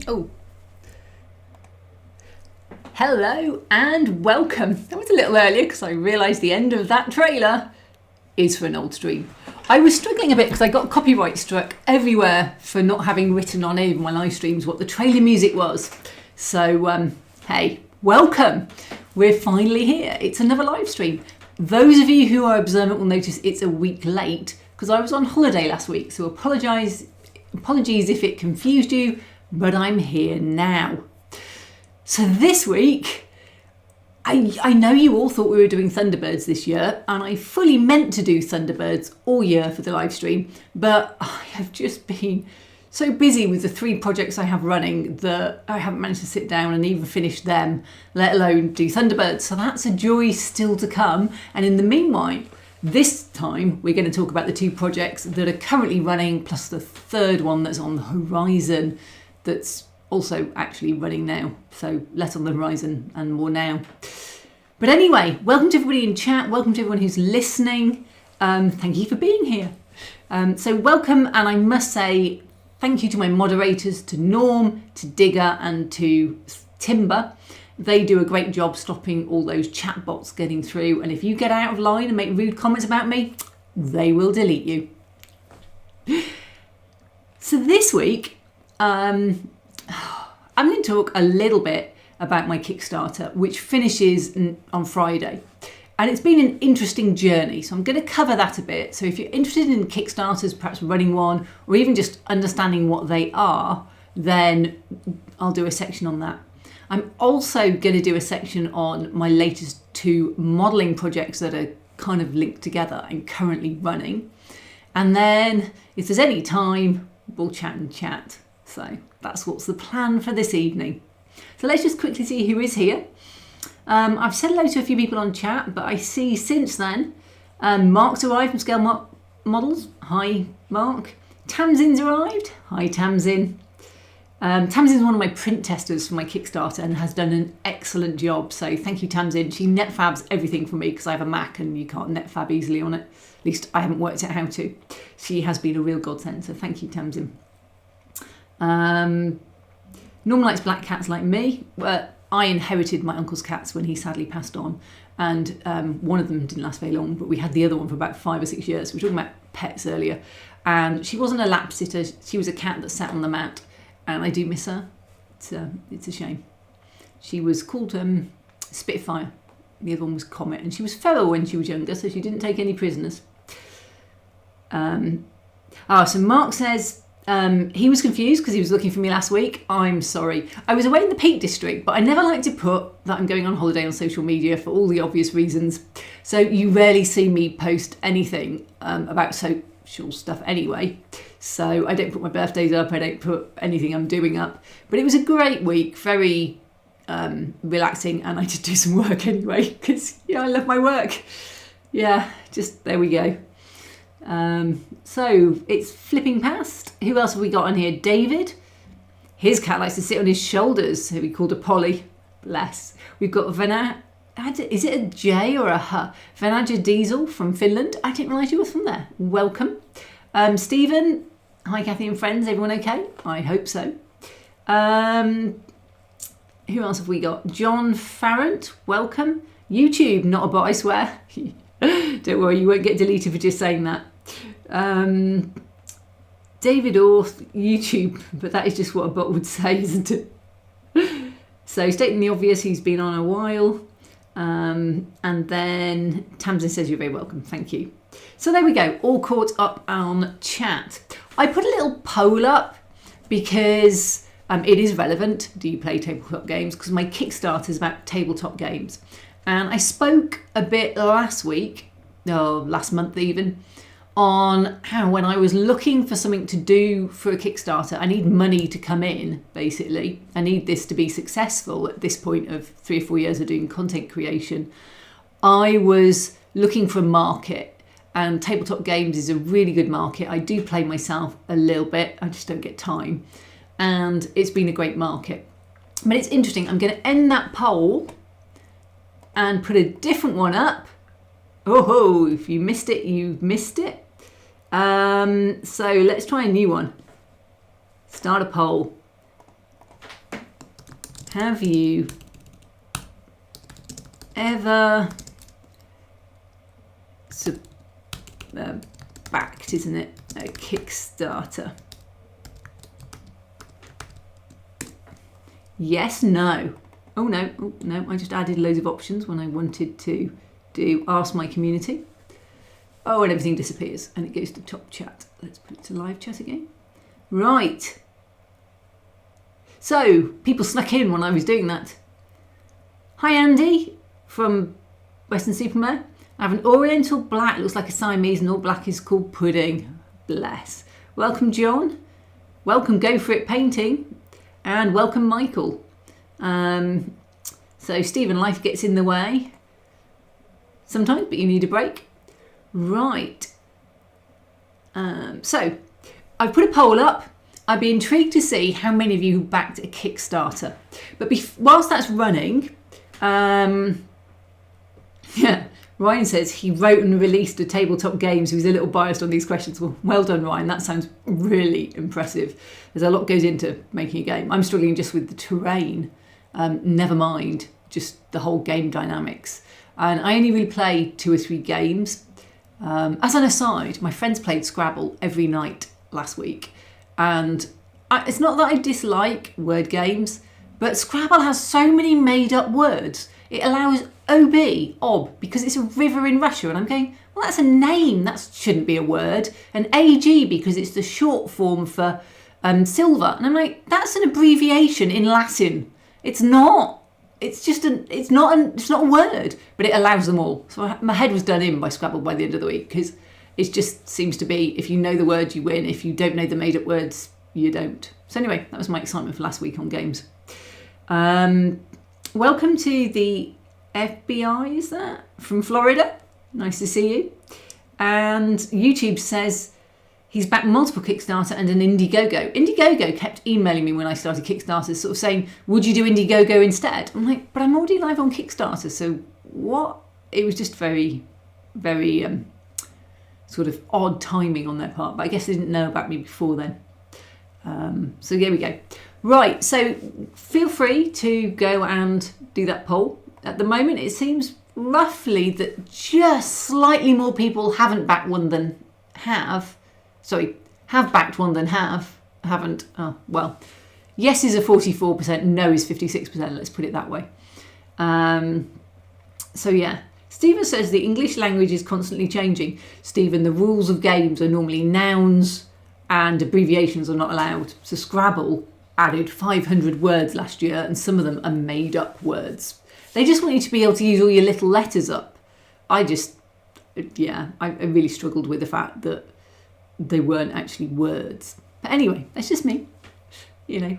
Oh. Hello and welcome. That was a little earlier because I realised the end of that trailer is for an old stream. I was struggling a bit because I got copyright struck everywhere for not having written on any of my live streams what the trailer music was. So, hey, welcome. We're finally here. It's another live stream. Those of you who are observant will notice it's a week late because I was on holiday last week. So apologies if it confused you, but I'm here now. So this week, I know you all thought we were doing Thunderbirds this year, and I fully meant to do Thunderbirds all year for the live stream, but I have just been so busy with the 3 projects I have running that I haven't managed to sit down and even finish them, let alone do Thunderbirds. So that's a joy still to come. And in the meanwhile, this time we're going to talk about the 2 projects that are currently running, plus the 3rd one that's on the horizon that's also actually running now. So less on the horizon and more now. But anyway, welcome to everybody in chat. Welcome to everyone who's listening. Thank you for being here. So welcome, and I must say thank you to my moderators, to Norm, to Digger and to Timber. They do a great job stopping all those chat bots getting through. And if you get out of line and make rude comments about me, they will delete you. So this week, I'm going to talk a little bit about my Kickstarter, which finishes on Friday. And it's been an interesting journey, so I'm going to cover that a bit. So if you're interested in Kickstarters, perhaps running one, or even just understanding what they are, then I'll do a section on that. I'm also going to do a section on my latest 2 modelling projects that are kind of linked together and currently running. And then if there's any time, we'll chat and chat. So that's what's the plan for this evening. So let's just quickly see who is here. I've said hello to a few people on chat, but I see since then, Mark's arrived from Scale Models. Hi, Mark. Tamsin's arrived. Hi, Tamsin. Tamsin's one of my print testers for my Kickstarter and has done an excellent job. So thank you, Tamsin. She netfabs everything for me because I have a Mac and you can't netfab easily on it. At least I haven't worked out how to. She has been a real godsend. So thank you, Tamsin. Norman likes black cats like me. I inherited my uncle's cats when he sadly passed on, and one of them didn't last very long, but we had the other one for about 5 or 6 years. We were talking about pets earlier, and she wasn't a lap sitter. She was a cat that sat on the mat, and I do miss her. It's a shame. She was called Spitfire. The other one was Comet, and she was feral when she was younger, so she didn't take any prisoners. So Mark says, he was confused because he was looking for me last week. I'm sorry. I was away in the Peak District, but I never like to put that I'm going on holiday on social media for all the obvious reasons. So you rarely see me post anything about social stuff anyway. So I don't put my birthdays up. I don't put anything I'm doing up. But it was a great week, very relaxing. And I did do some work anyway because, I love my work. Yeah, just there we go. So it's flipping past. Who else have we got on here? David. His cat likes to sit on his shoulders, who we called a Polly. Bless. We've got is it a J or a H? Vanaja Diesel from Finland. I didn't realise you were from there. Welcome. Stephen. Hi, Kathy and friends. Everyone okay? I hope so. Who else have we got? John Farrant. Welcome. YouTube, not a bot, I swear. Don't worry, you won't get deleted for just saying that. David Orth, YouTube, but that is just what a bot would say, isn't it? So stating the obvious, he's been on a while. And then Tamsin says you're very welcome. Thank you. So there we go, all caught up on chat. I put a little poll up because it is relevant. Do you play tabletop games? Because my Kickstarter is about tabletop games. And I spoke a bit last month even, on how when I was looking for something to do for a Kickstarter, I need money to come in, basically. I need this to be successful at this point of 3 or 4 years of doing content creation. I was looking for a market, and tabletop games is a really good market. I do play myself a little bit, I just don't get time. And it's been a great market. But it's interesting, I'm going to end that poll and put a different one up. Oh, if you missed it, you've missed it. So let's try a new one. Start a poll. have you ever backed, isn't it, a Kickstarter? Yes, no. Oh no, I just added loads of options when I wanted to do ask my community. Oh, and everything disappears and it goes to top chat. Let's put it to live chat again. Right. So, people snuck in when I was doing that. Hi Andy from Western Supermare. I have an Oriental black, looks like a Siamese, and all black is called pudding. Bless. Welcome John. Welcome Go For It Painting. And welcome Michael. So Stephen, life gets in the way sometimes, but you need a break. Right. So I've put a poll up. I'd be intrigued to see how many of you backed a Kickstarter. But whilst that's running, yeah, Ryan says he wrote and released a tabletop game, so he's a little biased on these questions. Well done, Ryan. That sounds really impressive. There's a lot goes into making a game. I'm struggling just with the terrain. Never mind just the whole game dynamics. And I only really play 2 or 3 games. As an aside, my friends played Scrabble every night last week. And it's not that I dislike word games, but Scrabble has so many made up words. It allows ob, because it's a river in Russia. And I'm going, well, that's a name. That shouldn't be a word. And AG, because it's the short form for silver. And I'm like, that's an abbreviation in Latin. It's not. It's just it's not a word, but it allows them all. So my head was done in by Scrabble by the end of the week, because it just seems to be, if you know the word, you win. If you don't know the made up words, you don't. So anyway, that was my excitement for last week on games. Welcome to the FBI, is that? From Florida. Nice to see you. And YouTube says he's backed multiple Kickstarter and an Indiegogo. Indiegogo kept emailing me when I started Kickstarter, sort of saying, would you do Indiegogo instead? I'm like, but I'm already live on Kickstarter, so what? It was just very, very sort of odd timing on their part, but I guess they didn't know about me before then. So here we go. Right, so feel free to go and do that poll. At the moment, it seems roughly that just slightly more people haven't backed one than have. Sorry, have backed one than haven't. Oh, well, yes is a 44%, no is 56%, let's put it that way. So yeah, Stephen says the English language is constantly changing. Stephen, the rules of games are normally nouns and abbreviations are not allowed. So Scrabble added 500 words last year, and some of them are made up words. They just want you to be able to use all your little letters up. I really struggled with the fact that they weren't actually words. But anyway, that's just me, you know.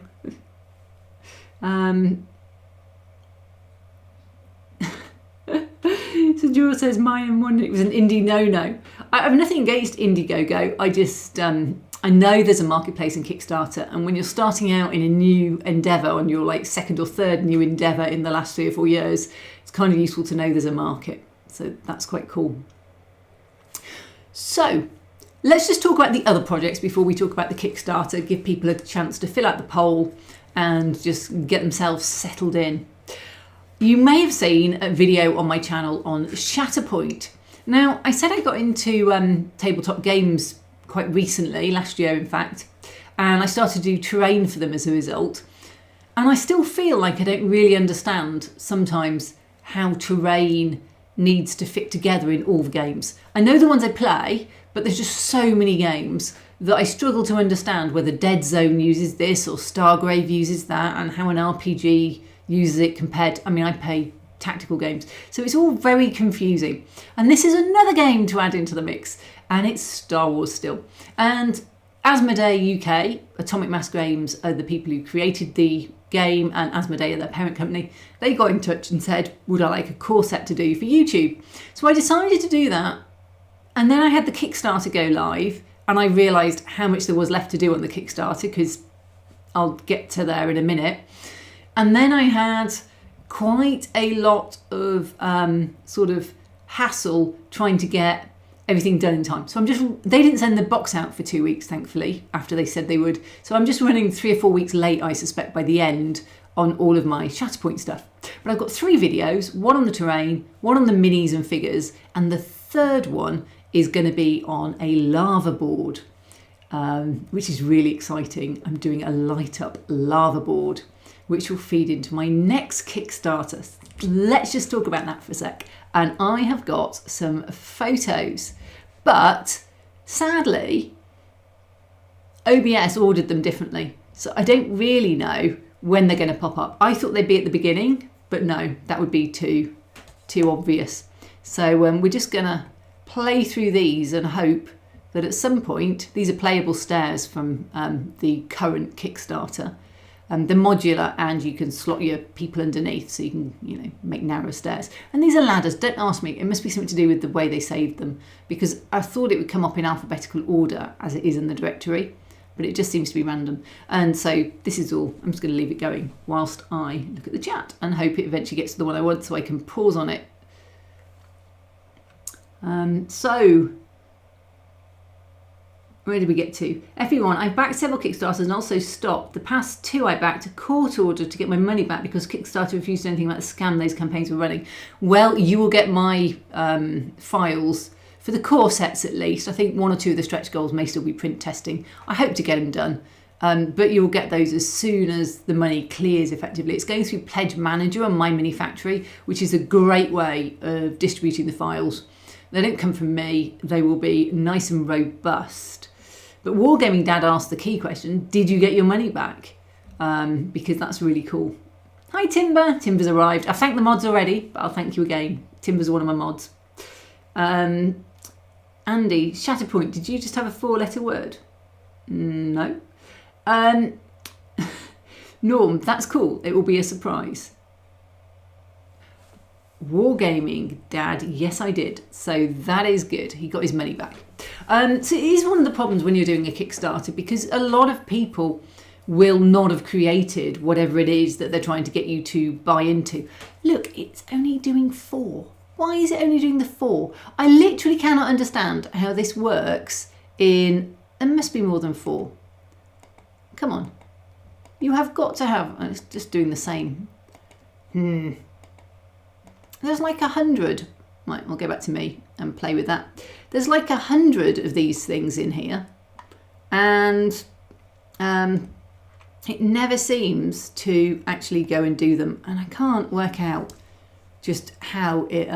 So Jules says, mine one, it was an indie no-no. I have nothing against Indiegogo. I just, I know there's a marketplace in Kickstarter, and when you're starting out in a new endeavour, on your like second or third new endeavour in the last 3 or 4 years, it's kind of useful to know there's a market. So that's quite cool. So let's just talk about the other projects before we talk about the Kickstarter, give people a chance to fill out the poll and just get themselves settled in. You may have seen a video on my channel on Shatterpoint. Now, I said I got into tabletop games quite recently, last year in fact, and I started to do terrain for them as a result. And I still feel like I don't really understand sometimes how terrain needs to fit together in all the games. I know the ones I play, but there's just so many games that I struggle to understand whether Dead Zone uses this or Stargrave uses that, and how an RPG uses it compared to, I mean, I play tactical games, so it's all very confusing. And this is another game to add into the mix, and it's Star Wars still. And Asmodee UK, Atomic Mass Games, are the people who created the game, and Asmodee are their parent company. They got in touch and said, would I like a core set to do for YouTube? So I decided to do that, and then I had the Kickstarter go live, and I realised how much there was left to do on the Kickstarter, because I'll get to there in a minute. And then I had quite a lot of sort of hassle trying to get everything done in time. So they didn't send the box out for 2 weeks, thankfully, after they said they would. So I'm just running 3 or 4 weeks late, I suspect, by the end on all of my Shatterpoint stuff. But I've got 3 videos, one on the terrain, one on the minis and figures, and the third one is going to be on a lava board, which is really exciting. I'm doing a light up lava board, which will feed into my next Kickstarter. Let's just talk about that for a sec. And I have got some photos, but sadly, OBS ordered them differently. So I don't really know when they're going to pop up. I thought they'd be at the beginning, but no, that would be too obvious. So we're just going to play through these and hope that at some point, these are playable stairs from the current Kickstarter. They're modular and you can slot your people underneath so you can, make narrow stairs. And these are ladders. Don't ask me. It must be something to do with the way they saved them, because I thought it would come up in alphabetical order as it is in the directory, but it just seems to be random. And so this is all. I'm just going to leave it going whilst I look at the chat and hope it eventually gets to the one I want so I can pause on it. So where did we get to? Everyone, I've backed several Kickstarters and also stopped. The past 2 I backed a court order to get my money back because Kickstarter refused anything about the scam those campaigns were running. Well, you will get my files for the core sets at least. I think 1 or 2 of the stretch goals may still be print testing. I hope to get them done. But you'll get those as soon as the money clears effectively. It's going through Pledge Manager on My Mini Factory, which is a great way of distributing the files. They don't come from me. They will be nice and robust. But Wargaming Dad asked the key question, did you get your money back? Because that's really cool. Hi Timber, Timber's arrived. I've thanked the mods already, but I'll thank you again. Timber's one of my mods. Andy, Shatterpoint, did you just have a 4-letter word? No. Norm, that's cool. It will be a surprise. Wargaming Dad, yes I did. So that is good. He got his money back. So it is one of the problems when you're doing a Kickstarter, because a lot of people will not have created whatever it is that they're trying to get you to buy into. Look, it's only doing 4. Why is it only doing the 4? I literally cannot understand how this works in, there must be more than 4. Come on. You have got to have, it's just doing the same. There's like 100. Right, we'll go back to me and play with that. There's like 100 of these things in here, and it never seems to actually go and do them. And I can't work out just how it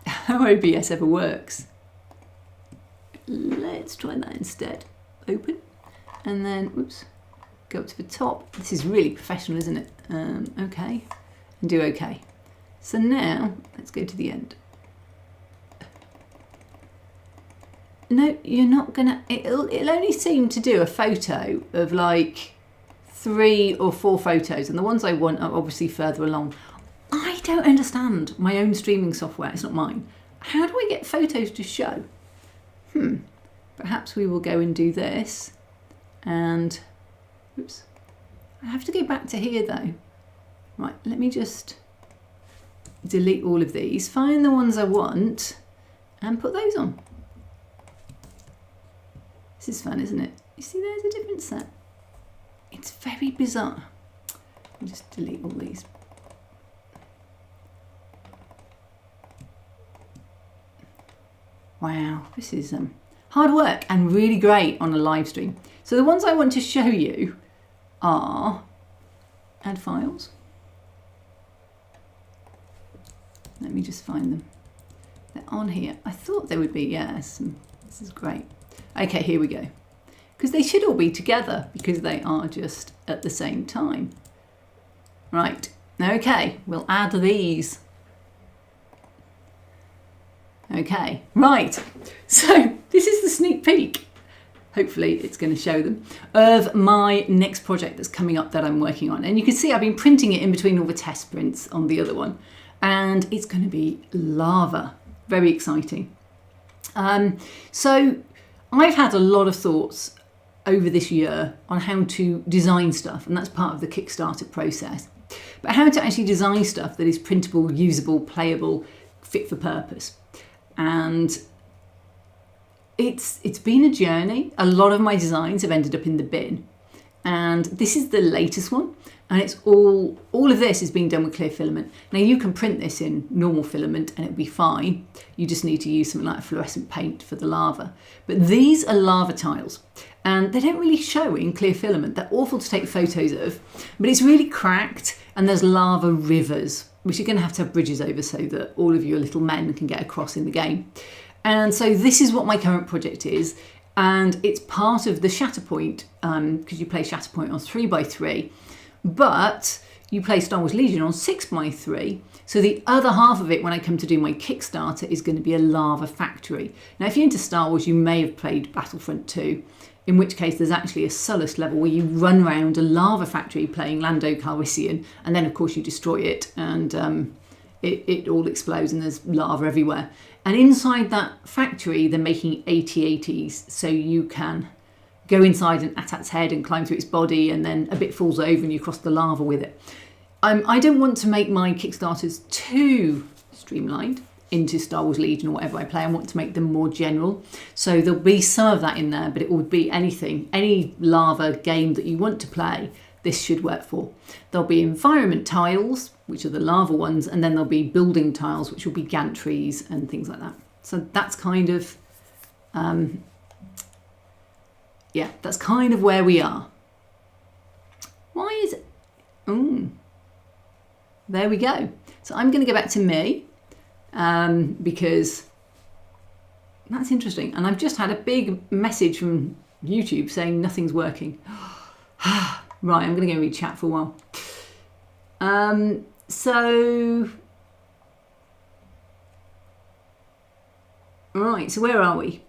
how OBS ever works. Let's try that instead. Open, and then oops, go up to the top. This is really professional, isn't it? Okay, and do okay. So now let's go to the end. No, you're not gonna, it'll only seem to do a photo of like 3 or 4 photos, and the ones I want are obviously further along. I don't understand my own streaming software, it's not mine. How do I get photos to show? Perhaps we will go and do this, and oops, I have to go back to here though. Right, let me just delete all of these, find the ones I want, and put those on. This is fun, isn't it? You see, there's a different set. It's very bizarre. I'll just delete all these. Wow, this is hard work and really great on a live stream. So the ones I want to show you are add files. Let me just find them. They're on here. I thought they would be, yes. This is great. Okay, here we go. Because they should all be together because they are just at the same time. Right, okay, we'll add these. Okay, right. So this is the sneak peek. Hopefully it's going to show them, of my next project that's coming up that I'm working on. And you can see I've been printing it in between all the test prints on the other one. And it's going to be lava. Very exciting. So I've had a lot of thoughts over this year on how to design stuff, and that's part of the Kickstarter process. But how to actually design stuff that is printable, usable, playable, fit for purpose. And it's been a journey. A lot of my designs have ended up in the bin. And this is the latest one, and it's all of this is being done with clear filament. Now you can print this in normal filament and it'll be fine. You just need to use something like a fluorescent paint for the lava. But these are lava tiles, and they don't really show in clear filament. They're awful to take photos of, but it's really cracked, and there's lava rivers, which you're going to have bridges over so that all of your little men can get across in the game. And so this is what my current project is. And it's part of the Shatterpoint, because you play Shatterpoint on 3x3, but you play Star Wars Legion on 6x3. So the other half of it, when I come to do my Kickstarter, is going to be a lava factory. Now, if you're into Star Wars, you may have played Battlefront 2, in which case there's actually a Sullust level where you run around a lava factory playing Lando Calrissian, and then of course you destroy it, and it all explodes and there's lava everywhere. And inside that factory, they're making AT-ATs, so you can go inside an AT-AT's head and climb through its body, and then a bit falls over and you cross the lava with it. I don't want to make my Kickstarters too streamlined into Star Wars Legion or whatever I play. I want to make them more general. So there'll be some of that in there, but it will be anything, any lava game that you want to play, this should work for. There'll be environment tiles, which are the lava ones, and then there'll be building tiles, which will be gantries and things like that. So that's kind of, that's kind of where we are. Why is it? There we go. So I'm going to go back to me, because that's interesting. And I've just had a big message from YouTube saying nothing's working. Right, I'm going to go read chat for a while. Right, so where are we?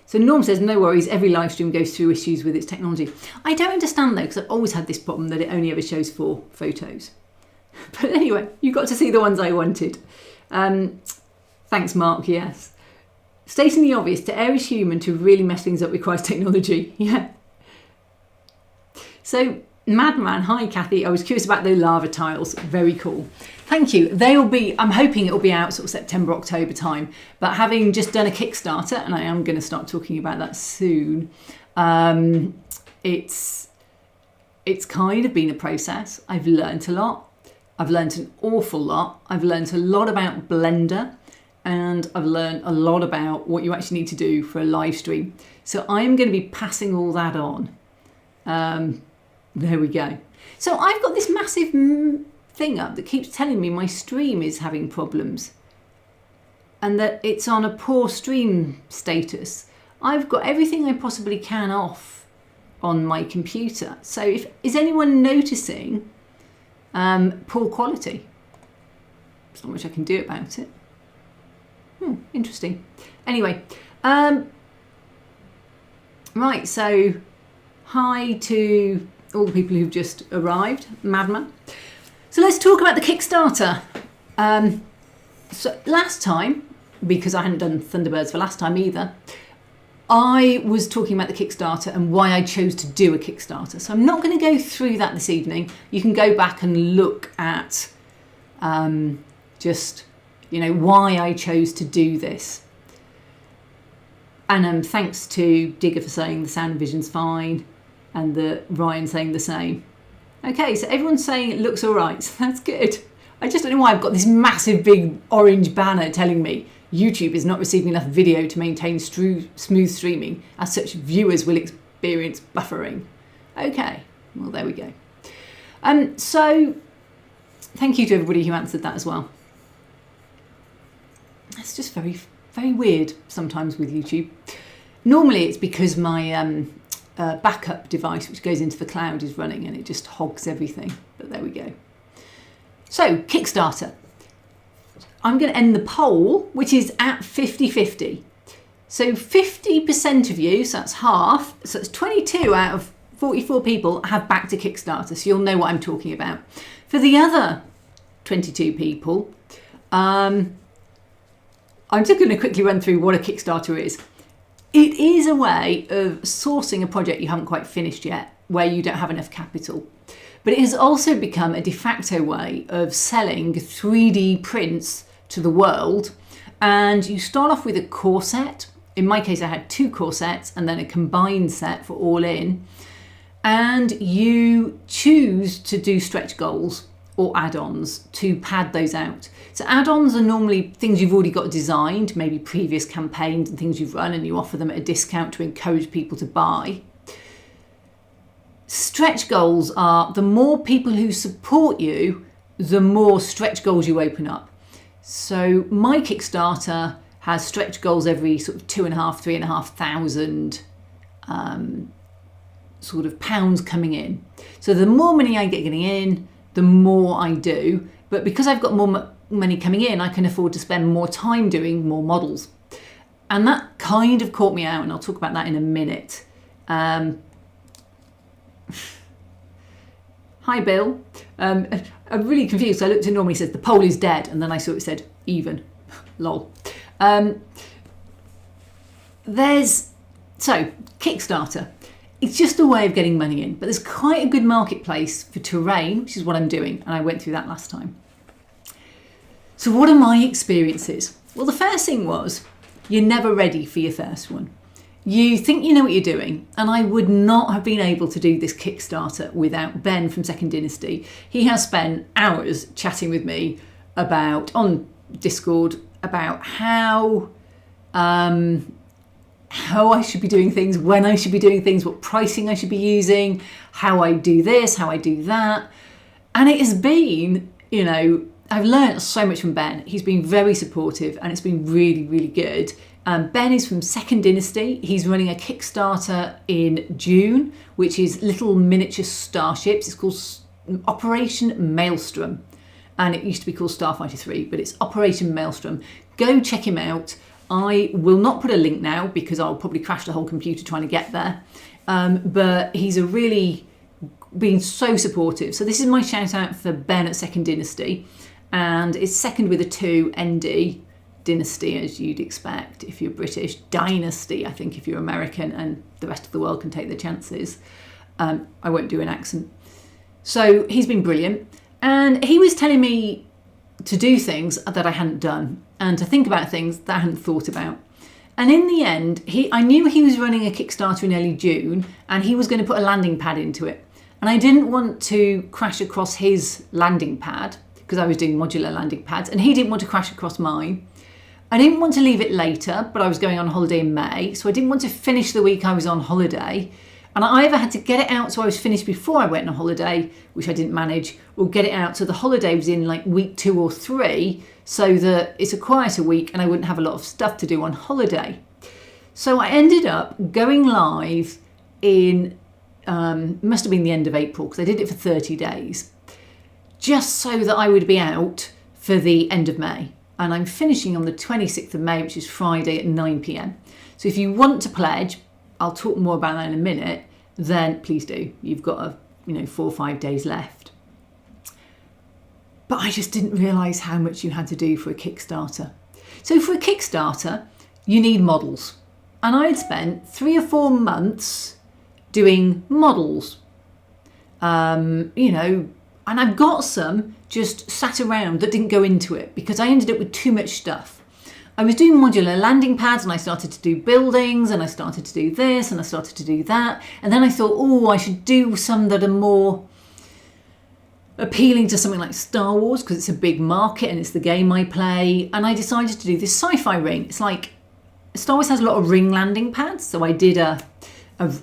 So Norm says, no worries, every live stream goes through issues with its technology. I don't understand though, because I've always had this problem that it only ever shows 4 photos. But anyway, you got to see the ones I wanted. Thanks, Mark, yes. Stating the obvious, to err is human, to really mess things up requires technology. Yeah. So, Madman, hi Kathy, I was curious about the lava tiles. Very cool. Thank you. They'll be, I'm hoping it'll be out sort of September, October time. But having just done a Kickstarter, and I am going to start talking about that soon, it's kind of been a process. I've learnt a lot. I've learnt an awful lot. I've learnt a lot about Blender, and I've learned a lot about what you actually need to do for a live stream. So I'm going to be passing all that on. There we go. So I've got this massive thing up that keeps telling me my stream is having problems and that it's on a poor stream status. I've got everything I possibly can off on my computer. So is anyone noticing poor quality? There's not much I can do about it. Interesting. Anyway, right, so hi to all the people who've just arrived, Madman. So let's talk about the Kickstarter. So last time, because I hadn't done Thunderbirds for last time either, I was talking about the Kickstarter and why I chose to do a Kickstarter. So I'm not going to go through that this evening. You can go back and look at just, why I chose to do this. And thanks to Digger for saying the sound and vision's fine, and Ryan saying the same. Okay, so everyone's saying it looks all right, so that's good. I just don't know why I've got this massive big orange banner telling me YouTube is not receiving enough video to maintain smooth streaming. As such, viewers will experience buffering. Okay, well, there we go. So thank you to everybody who answered that as well. It's just very, very weird sometimes with YouTube. Normally it's because my backup device, which goes into the cloud, is running and it just hogs everything. But there we go. So, Kickstarter. I'm going to end the poll, which is at 50-50. So 50% of you, so that's half, so it's 22 out of 44 people have backed a Kickstarter, so you'll know what I'm talking about. For the other 22 people, I'm just going to quickly run through what a Kickstarter is. It is a way of sourcing a project you haven't quite finished yet, where you don't have enough capital. But it has also become a de facto way of selling 3D prints to the world. And you start off with a core set, in my case, I had 2 core sets and then a combined set for all in. And you choose to do stretch goals or add-ons to pad those out. So add-ons are normally things you've already got designed, maybe previous campaigns and things you've run, and you offer them at a discount to encourage people to buy. Stretch goals are the more people who support you, the more stretch goals you open up. So my Kickstarter has stretch goals every sort of 2,500, 3,500 sort of pounds coming in. So the more money I get getting in, the more I do. But because I've got more money coming in, I can afford to spend more time doing more models. And that kind of caught me out, and I'll talk about that in a minute. Hi, Bill. I'm really confused. So I looked at normally says the poll is dead, and then I saw it said even. Lol. So Kickstarter. It's just a way of getting money in, but there's quite a good marketplace for terrain, which is what I'm doing, and I went through that last time. So what are my experiences? Well, the first thing was, you're never ready for your first one. You think you know what you're doing, and I would not have been able to do this Kickstarter without Ben from Second Dynasty. He has spent hours chatting with me on Discord about how I should be doing things, when I should be doing things, what pricing I should be using, how I do this, how I do that. And it has been, I've learned so much from Ben. He's been very supportive and it's been really, really good. Ben is from Second Dynasty. He's running a Kickstarter in June, which is little miniature starships. It's called Operation Maelstrom. And it used to be called Starfighter 3, but it's Operation Maelstrom. Go check him out. I will not put a link now because I'll probably crash the whole computer trying to get there. But he's really been so supportive. So this is my shout out for Ben at Second Dynasty. And it's second with a 2, ND, Dynasty as you'd expect if you're British, Dynasty I think if you're American, and the rest of the world can take their chances. I won't do an accent. So he's been brilliant. And he was telling me to do things that I hadn't done and to think about things that I hadn't thought about. And in the end, I knew he was running a Kickstarter in early June and he was going to put a landing pad into it. And I didn't want to crash across his landing pad because I was doing modular landing pads, and he didn't want to crash across mine. I didn't want to leave it later, but I was going on holiday in May, so I didn't want to finish the week I was on holiday. And I either had to get it out so I was finished before I went on holiday, which I didn't manage, or get it out so the holiday was in like week 2 or 3, so that it's a quieter week and I wouldn't have a lot of stuff to do on holiday. So I ended up going live in, must have been the end of April, because I did it for 30 days, just so that I would be out for the end of May. And I'm finishing on the 26th of May, which is Friday at 9 p.m. So if you want to pledge, I'll talk more about that in a minute, then please do. You've got 4 or 5 days left. But I just didn't realise how much you had to do for a Kickstarter. So for a Kickstarter, you need models. And I'd spent 3 or 4 months doing models. And I've got some just sat around that didn't go into it because I ended up with too much stuff. I was doing modular landing pads and I started to do buildings and I started to do this and I started to do that. And then I thought, I should do some that are more appealing to something like Star Wars because it's a big market and it's the game I play. And I decided to do this sci-fi ring. It's like Star Wars has a lot of ring landing pads. So I did a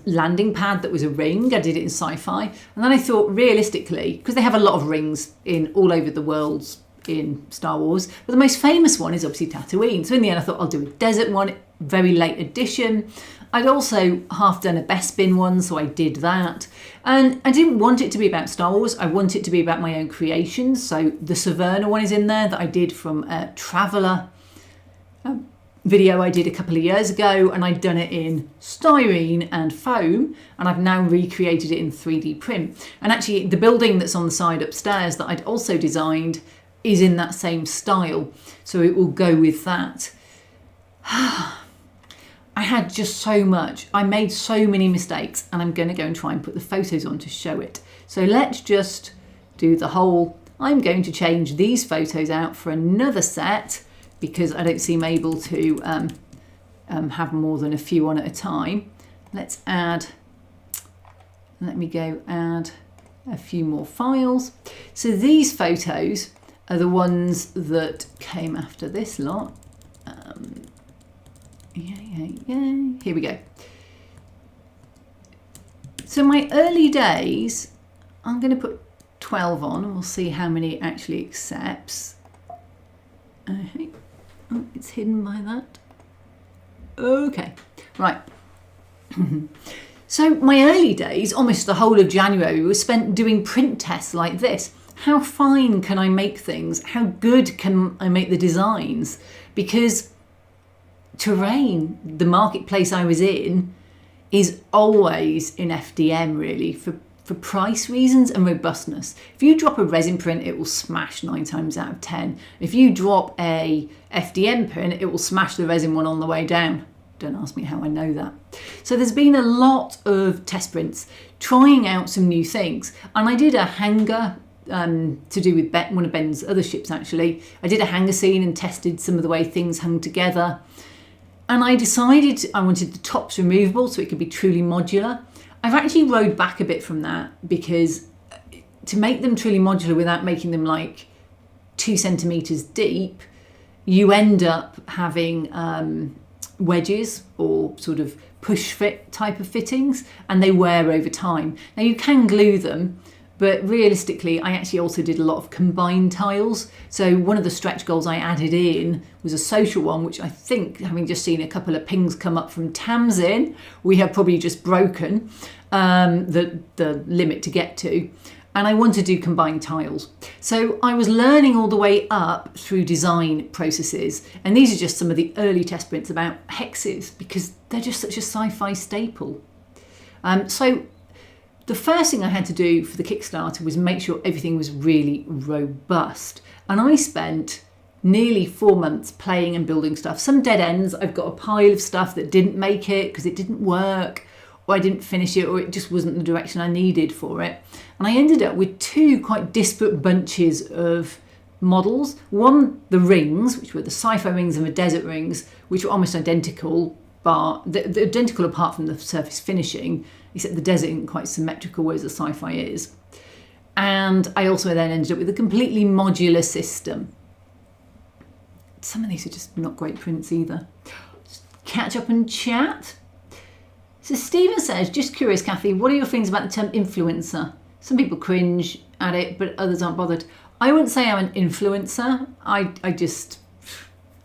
landing pad that was a ring. I did it in sci-fi. And then I thought realistically, because they have a lot of rings in all over the world in Star Wars, but the most famous one is obviously Tatooine. So in the end I thought I'll do a desert one, very late edition. I'd also half done a Bespin one, so I did that. And I didn't want it to be about Star Wars, I want it to be about my own creations. So the Saverna one is in there that I did from a Traveller video I did a couple of years ago, and I'd done it in styrene and foam, and I've now recreated it in 3D print. And actually the building that's on the side upstairs that I'd also designed is in that same style, so it will go with that. I had just so much. I made so many mistakes, and I'm going to go and try and put the photos on to show it. So let's just do the whole, I'm going to change these photos out for another set because I don't seem able to have more than a few on at a time. Let's add, let me go add a few more files. So these photos are the ones that came after this lot. Here we go. So my early days, I'm going to put 12 on and we'll see how many it actually accepts. Oh, it's hidden by that. Okay, right. So my early days, almost the whole of January, was spent doing print tests like this. How fine can I make things? How good can I make the designs? Because terrain, the marketplace I was in, is always in FDM really for price reasons and robustness. If you drop a resin print, it will smash 9 times out of 10. If you drop a FDM print, it will smash the resin one on the way down. Don't ask me how I know that. So there's been a lot of test prints, trying out some new things. And I did a hanger to do with one of Ben's other ships actually. I did a hanger scene and tested some of the way things hung together. And I decided I wanted the tops removable so it could be truly modular. I've actually rode back a bit from that because to make them truly modular without making them like 2 centimetres deep, you end up having wedges or sort of push fit type of fittings, and they wear over time. Now you can glue them, but realistically I actually also did a lot of combined tiles. So one of the stretch goals I added in was a social one, which I think, having just seen a couple of pings come up from Tamsin, we have probably just broken the limit to get to. And I want to do combined tiles. So I was learning all the way up through design processes. And these are just some of the early test prints about hexes because they're just such a sci-fi staple. So the first thing I had to do for the Kickstarter was make sure everything was really robust. And I spent nearly 4 months playing and building stuff. Some dead ends. I've got a pile of stuff that didn't make it because it didn't work, or I didn't finish it, or it just wasn't the direction I needed for it. And I ended up with 2 quite disparate bunches of models. One, the rings, which were the sci-fi rings and the desert rings, which were almost identical, but they're identical apart from the surface finishing, except the desert isn't quite symmetrical, whereas the sci-fi is. And I also then ended up with a completely modular system. Some of these are just not great prints either. Just catch up and chat. So Stephen says, just curious, Kathy, what are your feelings about the term influencer? Some people cringe at it, but others aren't bothered. I wouldn't say I'm an influencer. I just,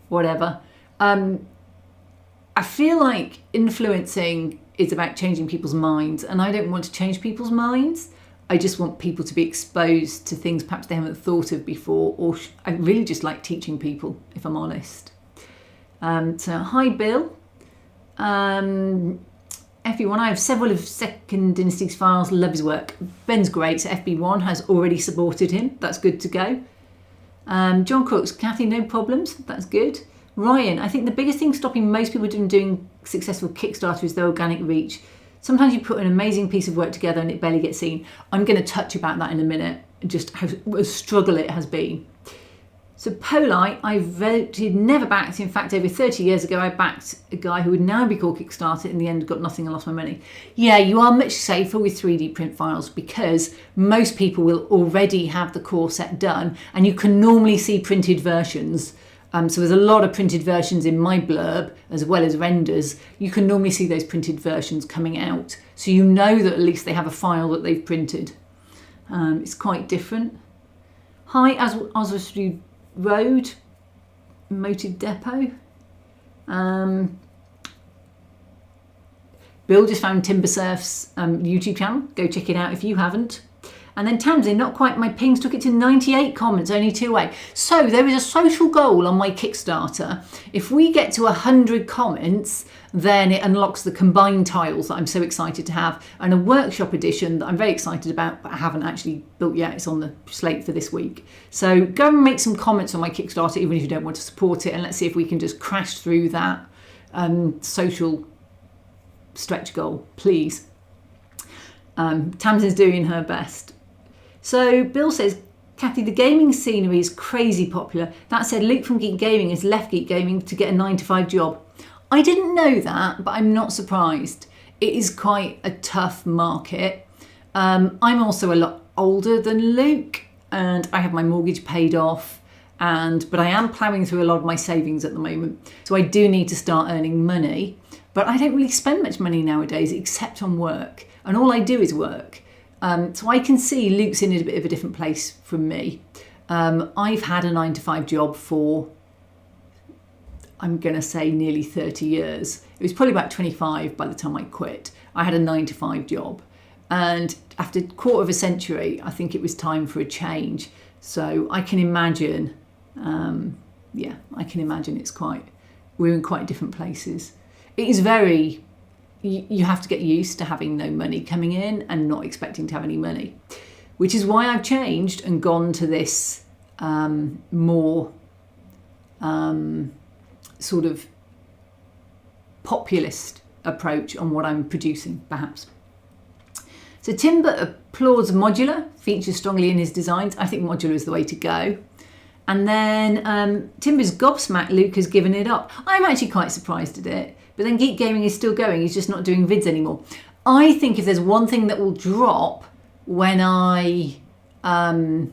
whatever. I feel like influencing is about changing people's minds, and I don't want to change people's minds. I just want people to be exposed to things perhaps they haven't thought of before, or I really just like teaching people, if I'm honest. So hi Bill. FB1, I have several of Second Dynasty's files, love his work. Ben's great, so FB1 has already supported him, that's good to go. John Crooks, Kathy, no problems, that's good. Ryan, I think the biggest thing stopping most people from doing successful Kickstarter is their organic reach. Sometimes you put an amazing piece of work together and it barely gets seen. I'm going to touch about that in a minute, just how a struggle it has been. So Poli, I voted never backed. In fact, over 30 years ago, I backed a guy who would now be called Kickstarter. In the end, got nothing and lost my money. Yeah, you are much safer with 3D print files because most people will already have the core set done, and you can normally see printed versions. So there's a lot of printed versions in my blurb, as well as renders. You can normally see those printed versions coming out. So you know that at least they have a file that they've printed. It's quite different. Hi, Oswestry Road, Motive Depot. Bill just found Timbersurf's YouTube channel. Go check it out if you haven't. And then Tamsin, not quite, my pings took it to 98 comments, only 2 away. So there is a social goal on my Kickstarter. If we get to 100 comments, then it unlocks the combined tiles that I'm so excited to have, and a workshop edition that I'm very excited about, but I haven't actually built yet. It's on the slate for this week. So go and make some comments on my Kickstarter, even if you don't want to support it, and let's see if we can just crash through that social stretch goal, please. Tamsin's doing her best. So Bill says, Kathy, the gaming scenery is crazy popular. That said, Luke from Geek Gaming has left Geek Gaming to get a 9-to-5 job. I didn't know that, but I'm not surprised. It is quite a tough market. I'm also a lot older than Luke, and I have my mortgage paid off, but I am ploughing through a lot of my savings at the moment. So I do need to start earning money, but I don't really spend much money nowadays except on work, and all I do is work. So I can see Luke's in a bit of a different place from me. I've had a 9-to-5 job for, I'm going to say, nearly 30 years. It was probably about 25 by the time I quit. I had a 9-to-5 job. And after a quarter of a century, I think it was time for a change. So I can imagine, I can imagine we're in quite different places. It is you have to get used to having no money coming in and not expecting to have any money, which is why I've changed and gone to this more sort of populist approach on what I'm producing, perhaps. So Timber applauds modular, features strongly in his designs. I think modular is the way to go. And then Timber's gobsmacked Luke has given it up. I'm actually quite surprised at it. But then Geek Gaming is still going. He's just not doing vids anymore. I think if there's one thing that will drop when I end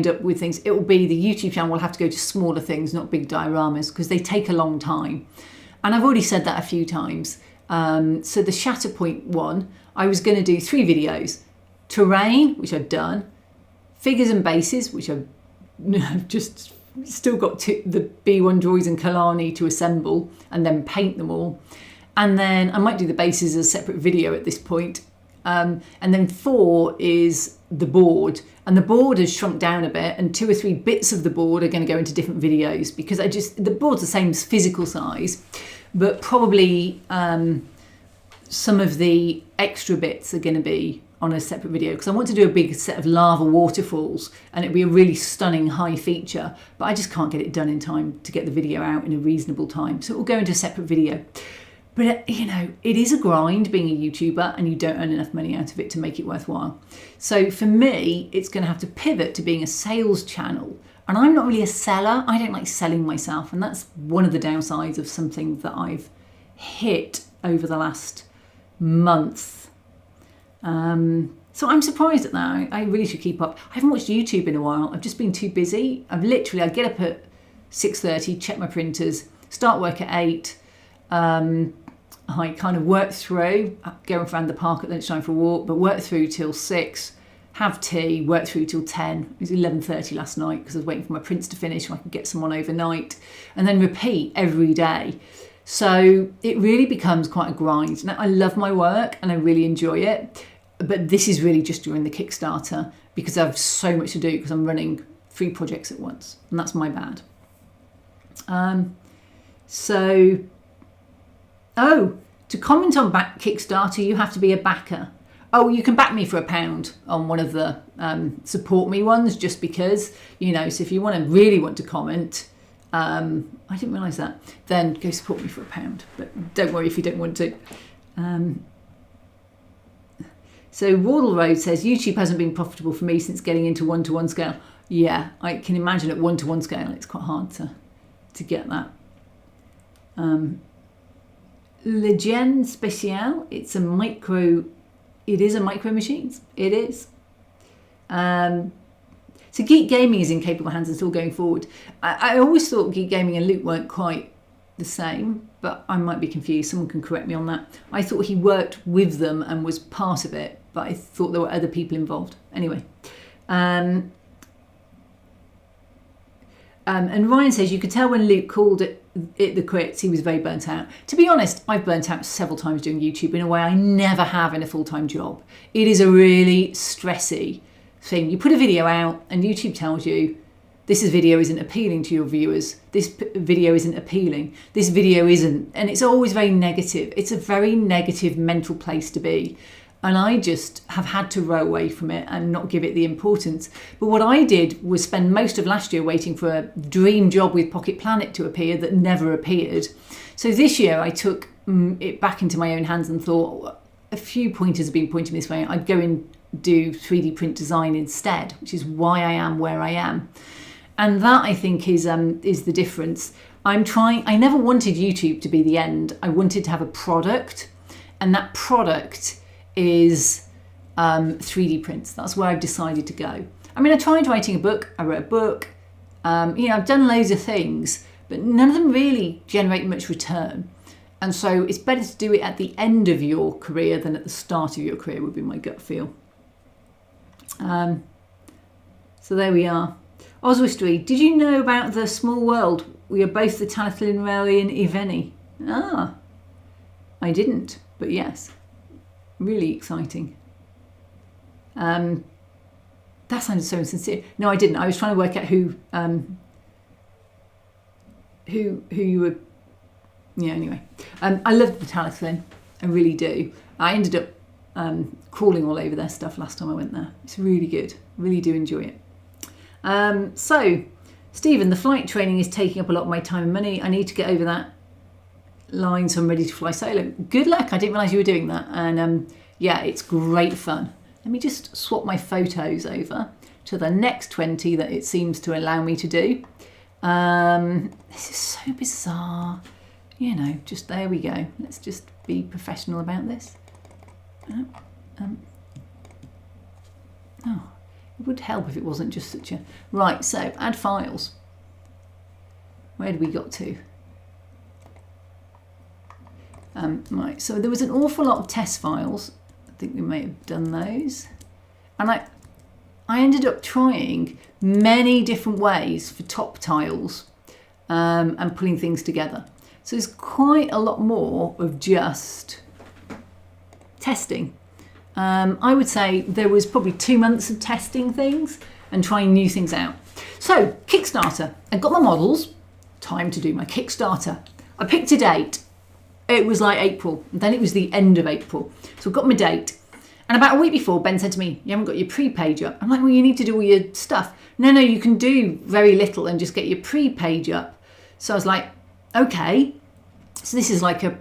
up with things, it will be the YouTube channel will have to go to smaller things, not big dioramas, because they take a long time. And I've already said that a few times. So the Shatterpoint one, I was going to do 3 videos. Terrain, which I've done. Figures and bases, which I've just still got the B1 Droids and Kalani to assemble and then paint them all. And then I might do the bases as a separate video at this point. And then 4 is the board. And the board has shrunk down a bit, and 2 or 3 bits of the board are going to go into different videos because the board's the same physical size, but probably some of the extra bits are going to be on a separate video because I want to do a big set of lava waterfalls and it'd be a really stunning high feature, but I just can't get it done in time to get the video out in a reasonable time. So it will go into a separate video. But it is a grind being a YouTuber and you don't earn enough money out of it to make it worthwhile. So for me, it's going to have to pivot to being a sales channel. And I'm not really a seller. I don't like selling myself. And that's one of the downsides of something that I've hit over the last month. So I'm surprised at that. I really should keep up. I haven't watched YouTube in a while. I've just been too busy. I get up at 6:30, check my printers, start work at 8. I kind of work through, go around the park at lunchtime for a walk, but work through till 6, have tea, work through till 10. It was 11:30 last night because I was waiting for my prints to finish so I could get someone overnight, and then repeat every day. So it really becomes quite a grind. Now, I love my work and I really enjoy it, but this is really just during the Kickstarter because I have so much to do because I'm running 3 projects at once, and that's my bad. To comment on Kickstarter, you have to be a backer. Oh, you can back me for £1 on one of the support me ones, just because, so if you really want to comment, I didn't realise that, then go support me for £1. But don't worry if you don't want to. So Wardle Road says, YouTube hasn't been profitable for me since getting into 1-to-1 scale. Yeah, I can imagine at 1-to-1 scale, it's quite hard to get that. Legend Special, it is a micro machines. It is. So Geek Gaming is in capable hands and still going forward. I always thought Geek Gaming and Luke weren't quite the same, but I might be confused. Someone can correct me on that. I thought he worked with them and was part of it, but I thought there were other people involved. Anyway. And Ryan says, you could tell when Luke called it the quits, he was very burnt out. To be honest, I've burnt out several times doing YouTube in a way I never have in a full-time job. It is a really stressy thing. You put a video out and YouTube tells you, this video isn't appealing to your viewers. This video isn't appealing. This video isn't. And it's always very negative. It's a very negative mental place to be. And I just have had to row away from it and not give it the importance. But what I did was spend most of last year waiting for a dream job with Pocket Planet to appear that never appeared. So this year I took it back into my own hands and thought, a few pointers have been pointing this way. I'd go and do 3D print design instead, which is why I am where I am. And that, I think, is the difference. I never wanted YouTube to be the end. I wanted to have a product, and that product is 3D prints. That's where I've decided to go. I mean, I tried writing a book. I wrote a book. I've done loads of things, but none of them really generate much return. And so it's better to do it at the end of your career than at the start of your career, would be my gut feel. So there we are. Oswestry, did you know about the small world? We are both the Talathlin Rally and Iveni. Ah, I didn't, but yes, really exciting. That sounded so insincere. No, I didn't. I was trying to work out who you were. Yeah, anyway. I love the Talathlin. I really do. I ended up crawling all over their stuff last time I went there. It's really good. Really do enjoy it. So, Stephen, the flight training is taking up a lot of my time and money. I need to get over that line so I'm ready to fly solo. Good luck. I didn't realise you were doing that. And yeah, it's great fun. Let me just swap my photos over to the next 20 that it seems to allow me to do. This is so bizarre. You know, just there we go. Let's just be professional about this. Oh, it would help if it wasn't just such a... Right, so add files. Where did we got to? Right, so there was an awful lot of test files. I think we may have done those. And I ended up trying many different ways for top tiles and pulling things together. So there's quite a lot more of just testing. I would say there was probably 2 months of testing things and trying new things out. So Kickstarter, I got my models, time to do my Kickstarter. I picked a date. It was like April, and then it was the end of April. So I got my date. And about a week before, Ben said to me, you haven't got your pre-page up. I'm like, well, you need to do all your stuff. No, you can do very little and just get your pre-page up. So I was like, okay. So this is like a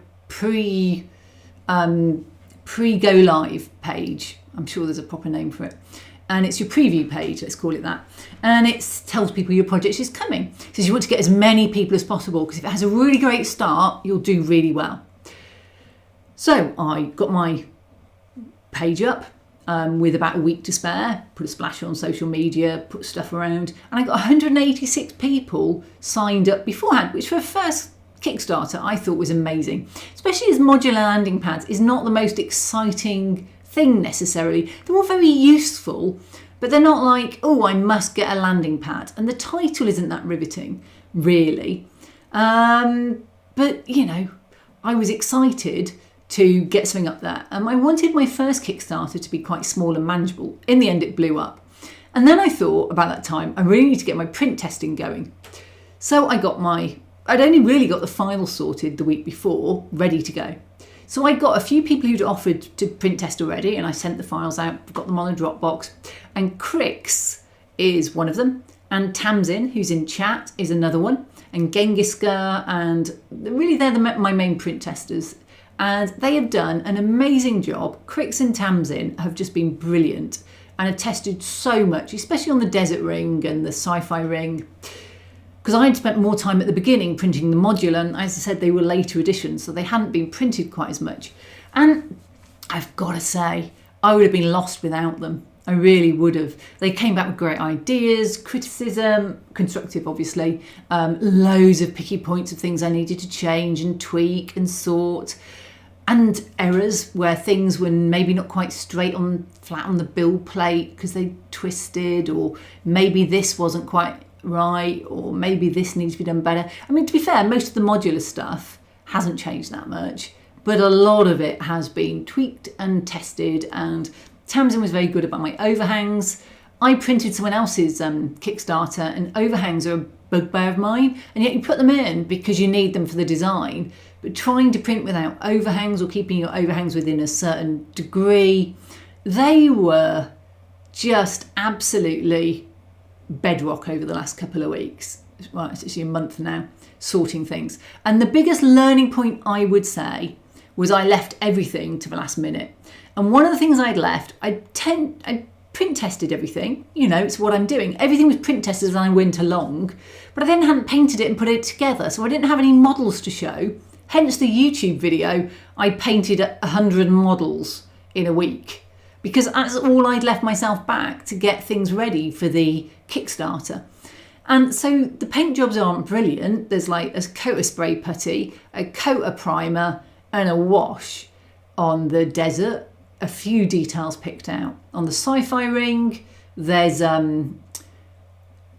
pre-go live page. I'm sure there's a proper name for it. And it's your preview page, let's call it that. And it tells people your project is coming. It says you want to get as many people as possible because if it has a really great start, you'll do really well. So I got my page up with about a week to spare, put a splash on social media, put stuff around, and I got 186 people signed up beforehand, which for a first Kickstarter I thought was amazing, especially as modular landing pads is not the most exciting thing necessarily. They're all very useful, but they're not like, oh, I must get a landing pad, and the title isn't that riveting really, but you know, I was excited to get something up there, and I wanted my first Kickstarter to be quite small and manageable. In the end it blew up, and then I thought about that time I really need to get my print testing going. So I'd only really got the files sorted the week before, ready to go. So I got a few people who'd offered to print test already, and I sent the files out, got them on a Dropbox, and Crix is one of them, and Tamsin, who's in chat, is another one, and Gengiska, and really they're my main print testers. And they have done an amazing job. Crix and Tamsin have just been brilliant and have tested so much, especially on the Desert Ring and the Sci-Fi Ring, because I had spent more time at the beginning printing the modular, and as I said, they were later editions, so they hadn't been printed quite as much. And I've got to say, I would have been lost without them. I really would have. They came back with great ideas, criticism, constructive obviously, loads of picky points of things I needed to change and tweak and sort, and errors where things were maybe not quite flat on the build plate because they twisted, or maybe this wasn't quite right, or maybe this needs to be done better. I mean, to be fair, most of the modular stuff hasn't changed that much, but a lot of it has been tweaked and tested, and Tamsin was very good about my overhangs. I printed someone else's Kickstarter, and overhangs are a bugbear of mine, and yet you put them in because you need them for the design, but trying to print without overhangs or keeping your overhangs within a certain degree, they were just absolutely bedrock over the last couple of weeks. Well, it's actually a month now, sorting things. And the biggest learning point I would say was I left everything to the last minute. And one of the things I'd left, I'd print tested everything. You know, it's what I'm doing. Everything was print tested as I went along, but I then hadn't painted it and put it together, so I didn't have any models to show. Hence the YouTube video, I painted 100 models in a week, because that's all I'd left myself back to get things ready for the Kickstarter. And so the paint jobs aren't brilliant. There's like a coat of spray putty, a coat of primer and a wash on the desert. A few details picked out. On the sci-fi ring, there's, and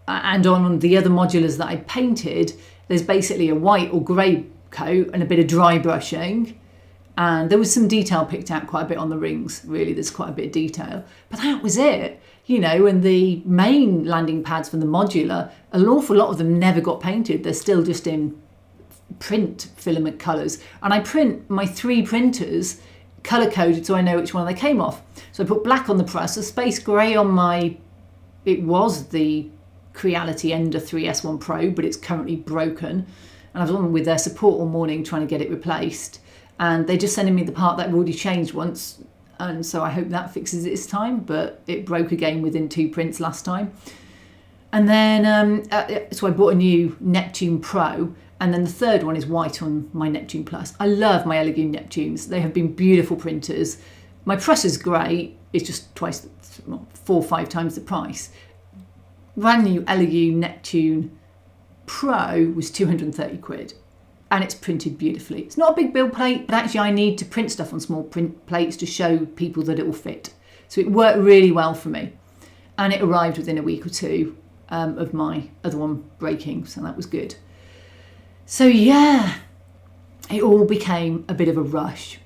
on the other modulars that I painted, there's basically a white or grey coat and a bit of dry brushing. And there was some detail picked out quite a bit on the rings, really, there's quite a bit of detail. But that was it, you know, and the main landing pads for the modular, an awful lot of them never got painted. They're still just in print filament colours. And I print my 3 printers colour coded so I know which one they came off. So I put black on the press, a space grey on my, it was the Creality Ender 3S1 Pro, but it's currently broken. And I was on with their support all morning trying to get it replaced. And they're just sending me the part that I've already changed once. And so I hope that fixes it this time, but it broke again within 2 prints last time. And then, so I bought a new Neptune Pro, and then the third one is white on my Neptune Plus. I love my Elegoo Neptunes. They have been beautiful printers. My presser's great. It's just 4 or 5 times the price. Brand new Elegoo Neptune Pro was 230 quid. And it's printed beautifully. It's not a big build plate, but actually I need to print stuff on small print plates to show people that it will fit. So it worked really well for me. And it arrived within a week or 2 of my other one breaking, so that was good. So yeah, it all became a bit of a rush.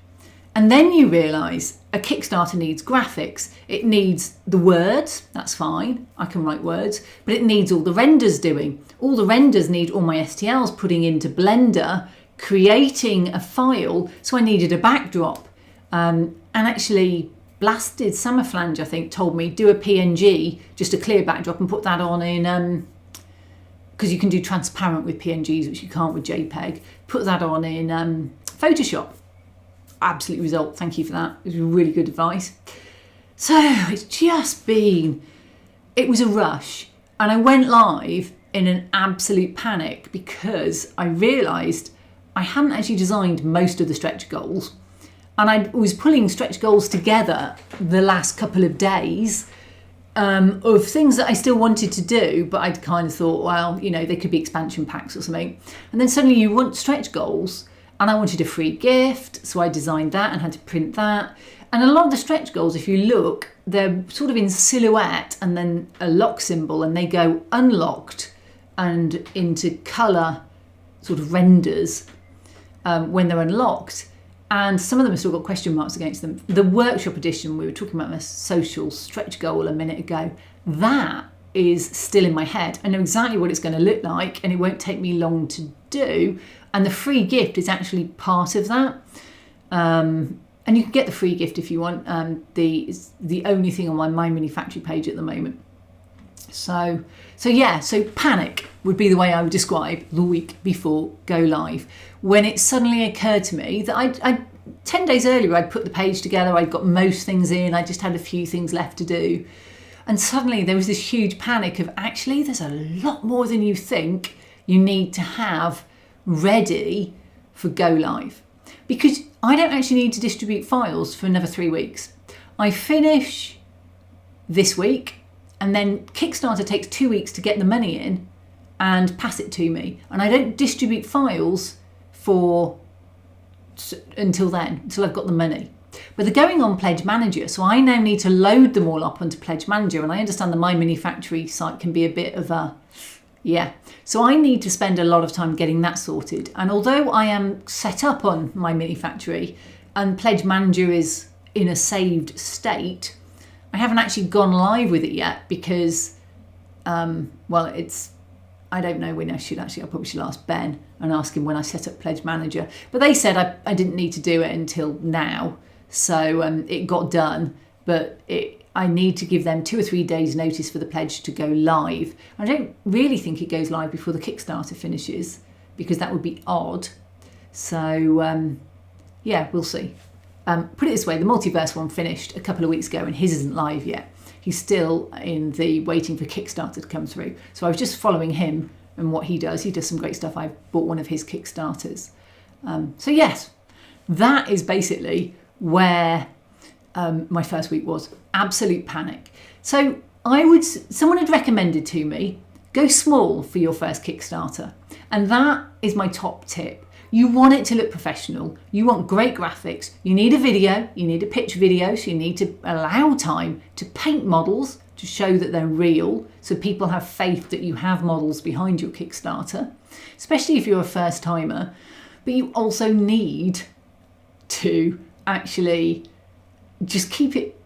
And then you realise a Kickstarter needs graphics. It needs the words, that's fine, I can write words, but it needs all the renders doing. All the renders need all my STLs putting into Blender, creating a file, so I needed a backdrop. And actually, Blasted Summerflange, I think, told me, do a PNG, just a clear backdrop, and put that on in, because you can do transparent with PNGs, which you can't with JPEG, put that on in Photoshop. Absolute result, thank you for that. It was really good advice. So it's just been, it was a rush, and I went live in an absolute panic because I realised I hadn't actually designed most of the stretch goals, and I was pulling stretch goals together the last couple of days of things that I still wanted to do, but I'd kind of thought, well, you know, they could be expansion packs or something. And then suddenly you want stretch goals, and I wanted a free gift, so I designed that and had to print that. And a lot of the stretch goals, if you look, they're sort of in silhouette and then a lock symbol, and they go unlocked and into colour sort of renders when they're unlocked. And some of them have still got question marks against them. The workshop edition, we were talking about my social stretch goal a minute ago, that is still in my head. I know exactly what it's going to look like, and it won't take me long to do. And the free gift is actually part of that. And you can get the free gift if you want. It's the only thing on my Mini Factory page at the moment. So panic would be the way I would describe the week before go live, when it suddenly occurred to me that I 10 days earlier I'd put the page together, I'd got most things in, I just had a few things left to do. And suddenly there was this huge panic of, actually, there's a lot more than you think you need to have ready for go live. Because I don't actually need to distribute files for another 3 weeks. I finish this week, and then Kickstarter takes 2 weeks to get the money in and pass it to me. And I don't distribute files until then, until I've got the money. But they're going on Pledge Manager, so I now need to load them all up onto Pledge Manager. And I understand the My Mini Factory site can be a bit of a, So I need to spend a lot of time getting that sorted. And although I am set up on My Mini Factory and Pledge Manager is in a saved state, I haven't actually gone live with it yet because, I don't know when I probably should ask Ben and ask him when I set up Pledge Manager. But they said I didn't need to do it until now. So it got done, but I need to give them 2 or 3 days notice for the pledge to go live. I don't really think it goes live before the Kickstarter finishes, because that would be odd. So we'll see. Put it this way, the Multiverse one finished a couple of weeks ago and his isn't live yet. he's still in the waiting for Kickstarter to come through. So I was just following him and what he does. He does some great stuff. I bought one of his Kickstarters. So yes, that is basically where my first week was. Absolute panic. So someone had recommended to me, go small for your first Kickstarter. And that is my top tip. You want it to look professional. You want great graphics. You need a video. You need a pitch video. So you need to allow time to paint models to show that they're real. So people have faith that you have models behind your Kickstarter, especially if you're a first timer. But you also need to actually just keep it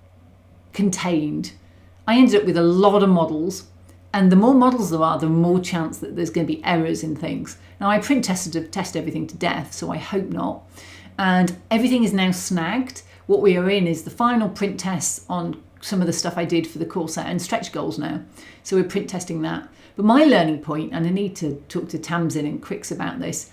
contained. I ended up with a lot of models, and the more models there are, the more chance that there's going to be errors in things. Now, I print tested to test everything to death, so I hope not. And everything is now snagged. What we are in is the final print tests on some of the stuff I did for the core set and stretch goals now. So we're print testing that. But my learning point, and I need to talk to Tamsin and Quicks about this,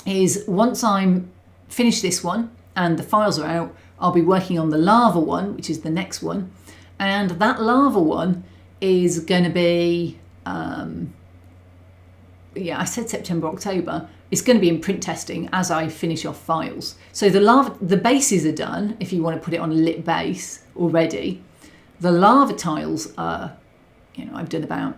is once I'm finished this one and the files are out, I'll be working on the lava one, which is the next one. And that lava one is going to be, I said September, October. It's going to be in print testing as I finish off files. So the bases are done, if you want to put it on a lit base already. The lava tiles are, I've done about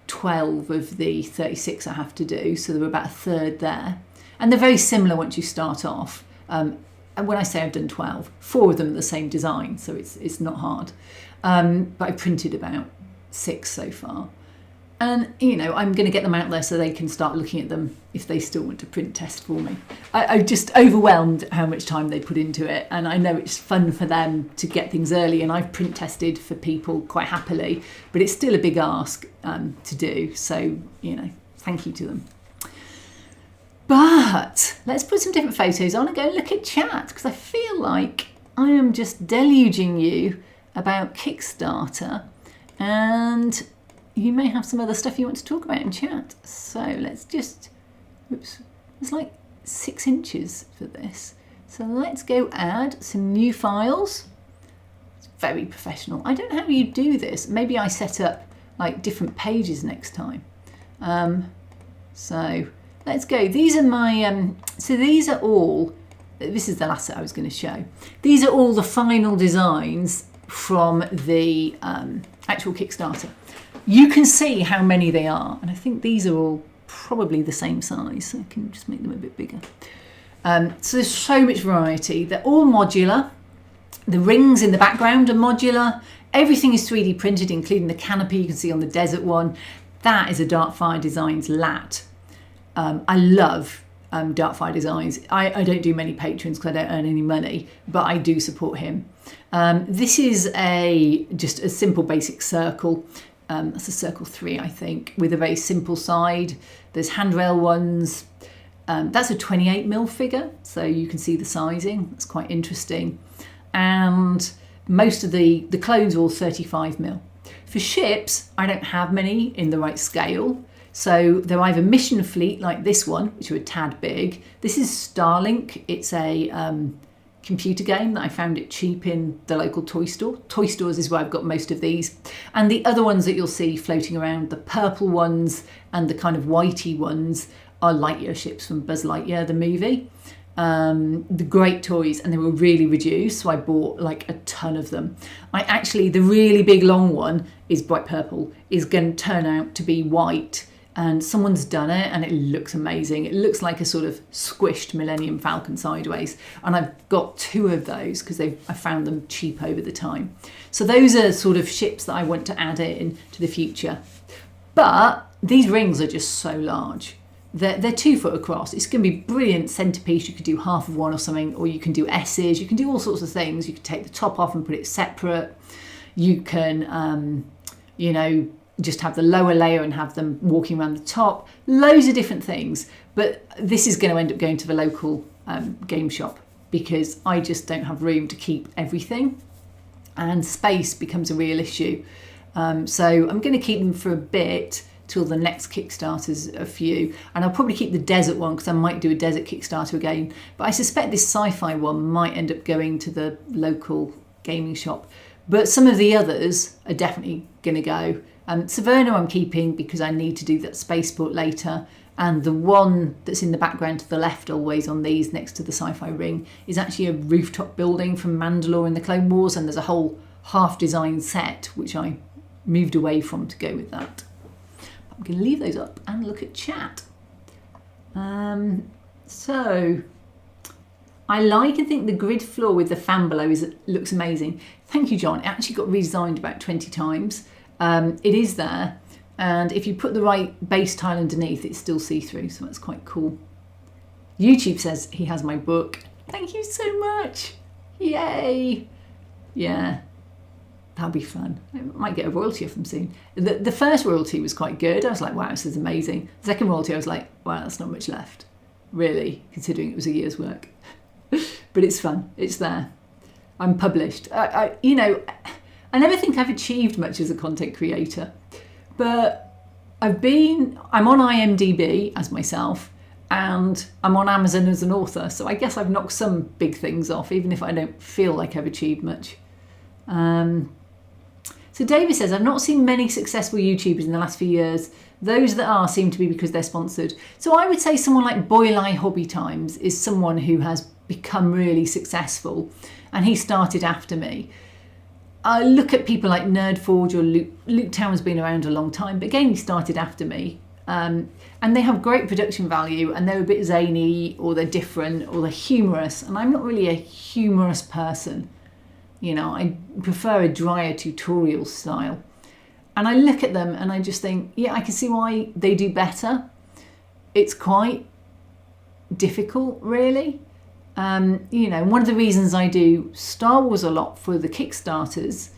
12 of the 36 I have to do. So there are about a third there. And they're very similar once you start off. And when I say I've done 12, 4 of them are the same design, so it's not hard. But I printed about 6 so far. And, I'm going to get them out there so they can start looking at them if they still want to print test for me. I'm just overwhelmed how much time they put into it. And I know it's fun for them to get things early. And I've print tested for people quite happily. But it's still a big ask to do. So, thank you to them. But let's put some different photos on and go look at chat, because I feel like I am just deluging you about Kickstarter, and you may have some other stuff you want to talk about in chat. So let's just, it's like 6 inches for this. So let's go add some new files. It's very professional. I don't know how you do this. Maybe I set up like different pages next time. So let's go. These are my, so these are all, this is the last set I was going to show. These are all the final designs from the actual Kickstarter. You can see how many they are, and I think these are all probably the same size, so I can just make them a bit bigger. So there's so much variety. They're all modular. The rings in the background are modular. Everything is 3D printed, including the canopy you can see on the desert one. That is a Darkfire Designs lat. I love Darkfire Designs. I don't do many patrons because I don't earn any money, but I do support him. This is just a simple basic circle. That's a circle 3, I think, with a very simple side. There's handrail ones. That's a 28mm figure, so you can see the sizing. That's quite interesting. And most of the clones are all 35mm. For ships, I don't have many in the right scale. So they're either mission fleet like this one, which are a tad big. This is Starlink. It's a computer game that I found it cheap in the local toy store. Toy stores is where I've got most of these. And the other ones that you'll see floating around, the purple ones and the kind of whitey ones, are Lightyear ships from Buzz Lightyear, the movie. The great toys, and they were really reduced, so I bought like a ton of them. The really big long one is bright purple, is going to turn out to be white. And someone's done it and it looks amazing. It looks like a sort of squished Millennium Falcon sideways. And I've got 2 of those because I found them cheap over the time. So those are sort of ships that I want to add in to the future. But these rings are just so large. They're 2 foot across. It's going to be brilliant centerpiece. You could do half of one or something, or you can do S's. You can do all sorts of things. You could take the top off and put it separate. You can, just have the lower layer and have them walking around the top. Loads of different things. But this is going to end up going to the local game shop because I just don't have room to keep everything. And space becomes a real issue. So I'm going to keep them for a bit till the next Kickstarter's a few. And I'll probably keep the desert one because I might do a desert Kickstarter again. But I suspect this sci-fi one might end up going to the local gaming shop. But some of the others are definitely going to go. Saverna I'm keeping because I need to do that spaceport later. And the one that's in the background to the left always on these next to the sci-fi ring is actually a rooftop building from Mandalore in the Clone Wars, and there's a whole half-designed set which I moved away from to go with that. I'm going to leave those up and look at chat. So I like and think the grid floor with the fan below looks amazing. Thank you, John. It actually got redesigned about 20 times. It is there. And if you put the right base tile underneath, it's still see-through, so that's quite cool. YouTube says he has my book. Thank you so much. Yay. Yeah, that'll be fun. I might get a royalty off them soon. The first royalty was quite good. I was like, wow, this is amazing. The second royalty, I was like, wow, that's not much left, really, considering it was a year's work. But it's fun. It's there. I'm published. I never think I've achieved much as a content creator. But I'm on IMDb as myself, and I'm on Amazon as an author, so I guess I've knocked some big things off, even if I don't feel like I've achieved much. So David says, I've not seen many successful YouTubers in the last few years. Those that are seem to be because they're sponsored. So I would say someone like Boylai Hobby Times is someone who has become really successful, and he started after me. I look at people like Nerdforge or Luke Town's been around a long time, but again, he started after me. And they have great production value, and they're a bit zany, or they're different, or they're humorous. And I'm not really a humorous person. You know, I prefer a drier tutorial style. And I look at them and I just think, yeah, I can see why they do better. It's quite difficult, really. One of the reasons I do Star Wars a lot for the Kickstarters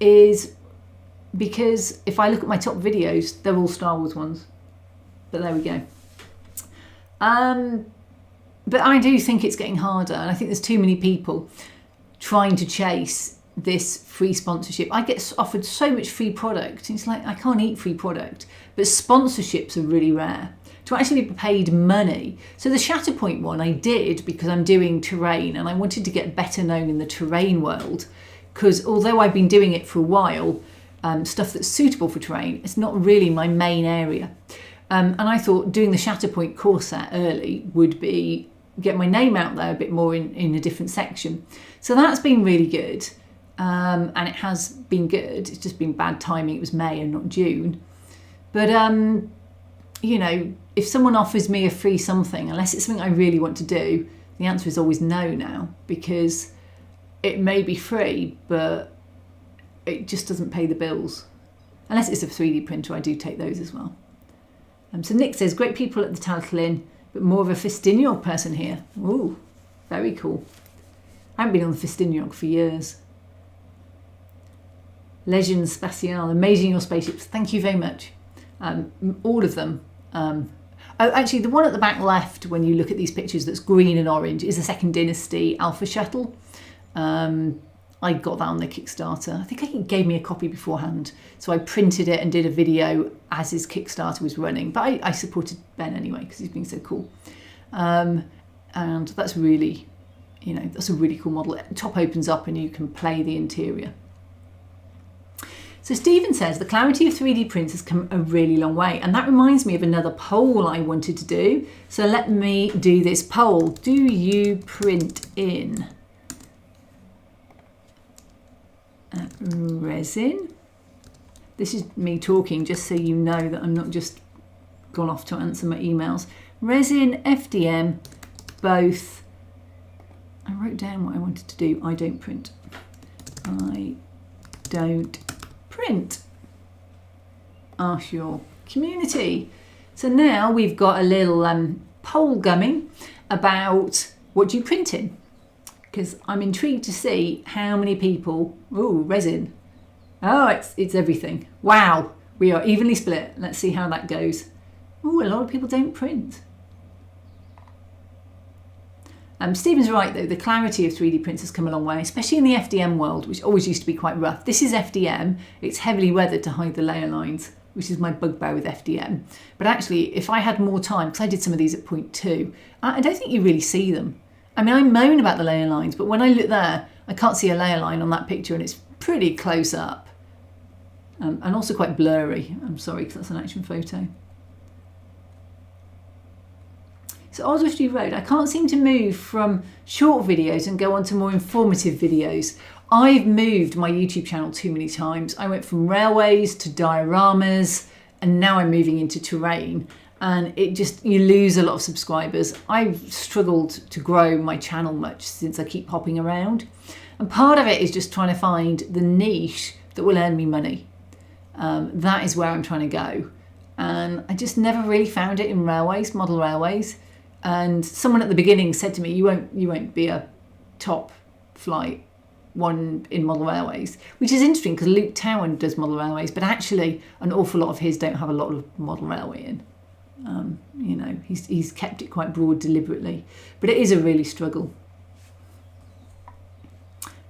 is because if I look at my top videos, they're all Star Wars ones. But there we go. But I do think it's getting harder, and I think there's too many people trying to chase this free sponsorship. I get offered so much free product. It's like, I can't eat free product. But sponsorships are really rare. To actually be paid money. So the Shatterpoint one I did because I'm doing terrain, and I wanted to get better known in the terrain world, because although I've been doing it for a while, stuff that's suitable for terrain, it's not really my main area. And I thought doing the Shatterpoint core set early would be get my name out there a bit more in a different section. So that's been really good, and it has been good. It's just been bad timing. It was May and not June. But if someone offers me a free something, unless it's something I really want to do, the answer is always no now, because it may be free, but it just doesn't pay the bills. Unless it's a 3D printer, I do take those as well. So Nick says, great people at the Tatlin, but more of a Fistiniog person here. Ooh, very cool. I haven't been on the Fistiniog for years. Legends Spatial, amazing your spaceships. Thank you very much. All of them. Actually, the one at the back left, when you look at these pictures that's green and orange, is a Second Dynasty Alpha Shuttle. I got that on the Kickstarter. I think he gave me a copy beforehand. So I printed it and did a video as his Kickstarter was running. But I supported Ben anyway, because he's been so cool. And that's really, that's a really cool model. The top opens up and you can play the interior. So Stephen says, the clarity of 3D prints has come a really long way. And that reminds me of another poll I wanted to do. So let me do this poll. Do you print in resin? This is me talking, just so you know that I'm not just gone off to answer my emails. Resin, FDM, both. I wrote down what I wanted to do. I don't print. I don't print. Ask your community. So now we've got a little poll going about what do you print in, because I'm intrigued to see how many people. Ooh, resin. Oh, it's everything. Wow, we are evenly split. Let's see how that goes. Ooh, a lot of people don't print. Stephen's right though, the clarity of 3D prints has come a long way, especially in the FDM world, which always used to be quite rough. This is FDM, it's heavily weathered to hide the layer lines, which is my bugbear with FDM. But actually, if I had more time, because I did some of these at 0.2, I don't think you really see them. I mean, I moan about the layer lines, but when I look there, I can't see a layer line on that picture, and it's pretty close up. And also quite blurry. I'm sorry, because that's an action photo. So Oswestry Road, I can't seem to move from short videos and go on to more informative videos. I've moved my YouTube channel too many times. I went from railways to dioramas, and now I'm moving into terrain. And it just, you lose a lot of subscribers. I've struggled to grow my channel much since I keep hopping around. And part of it is just trying to find the niche that will earn me money. That is where I'm trying to go. And I just never really found it in railways, model railways. And someone at the beginning said to me, you won't be a top flight one in model railways, which is interesting because Luke Towan does model railways, but actually an awful lot of his don't have a lot of model railway in. You know, he's kept it quite broad deliberately, but it is a really struggle.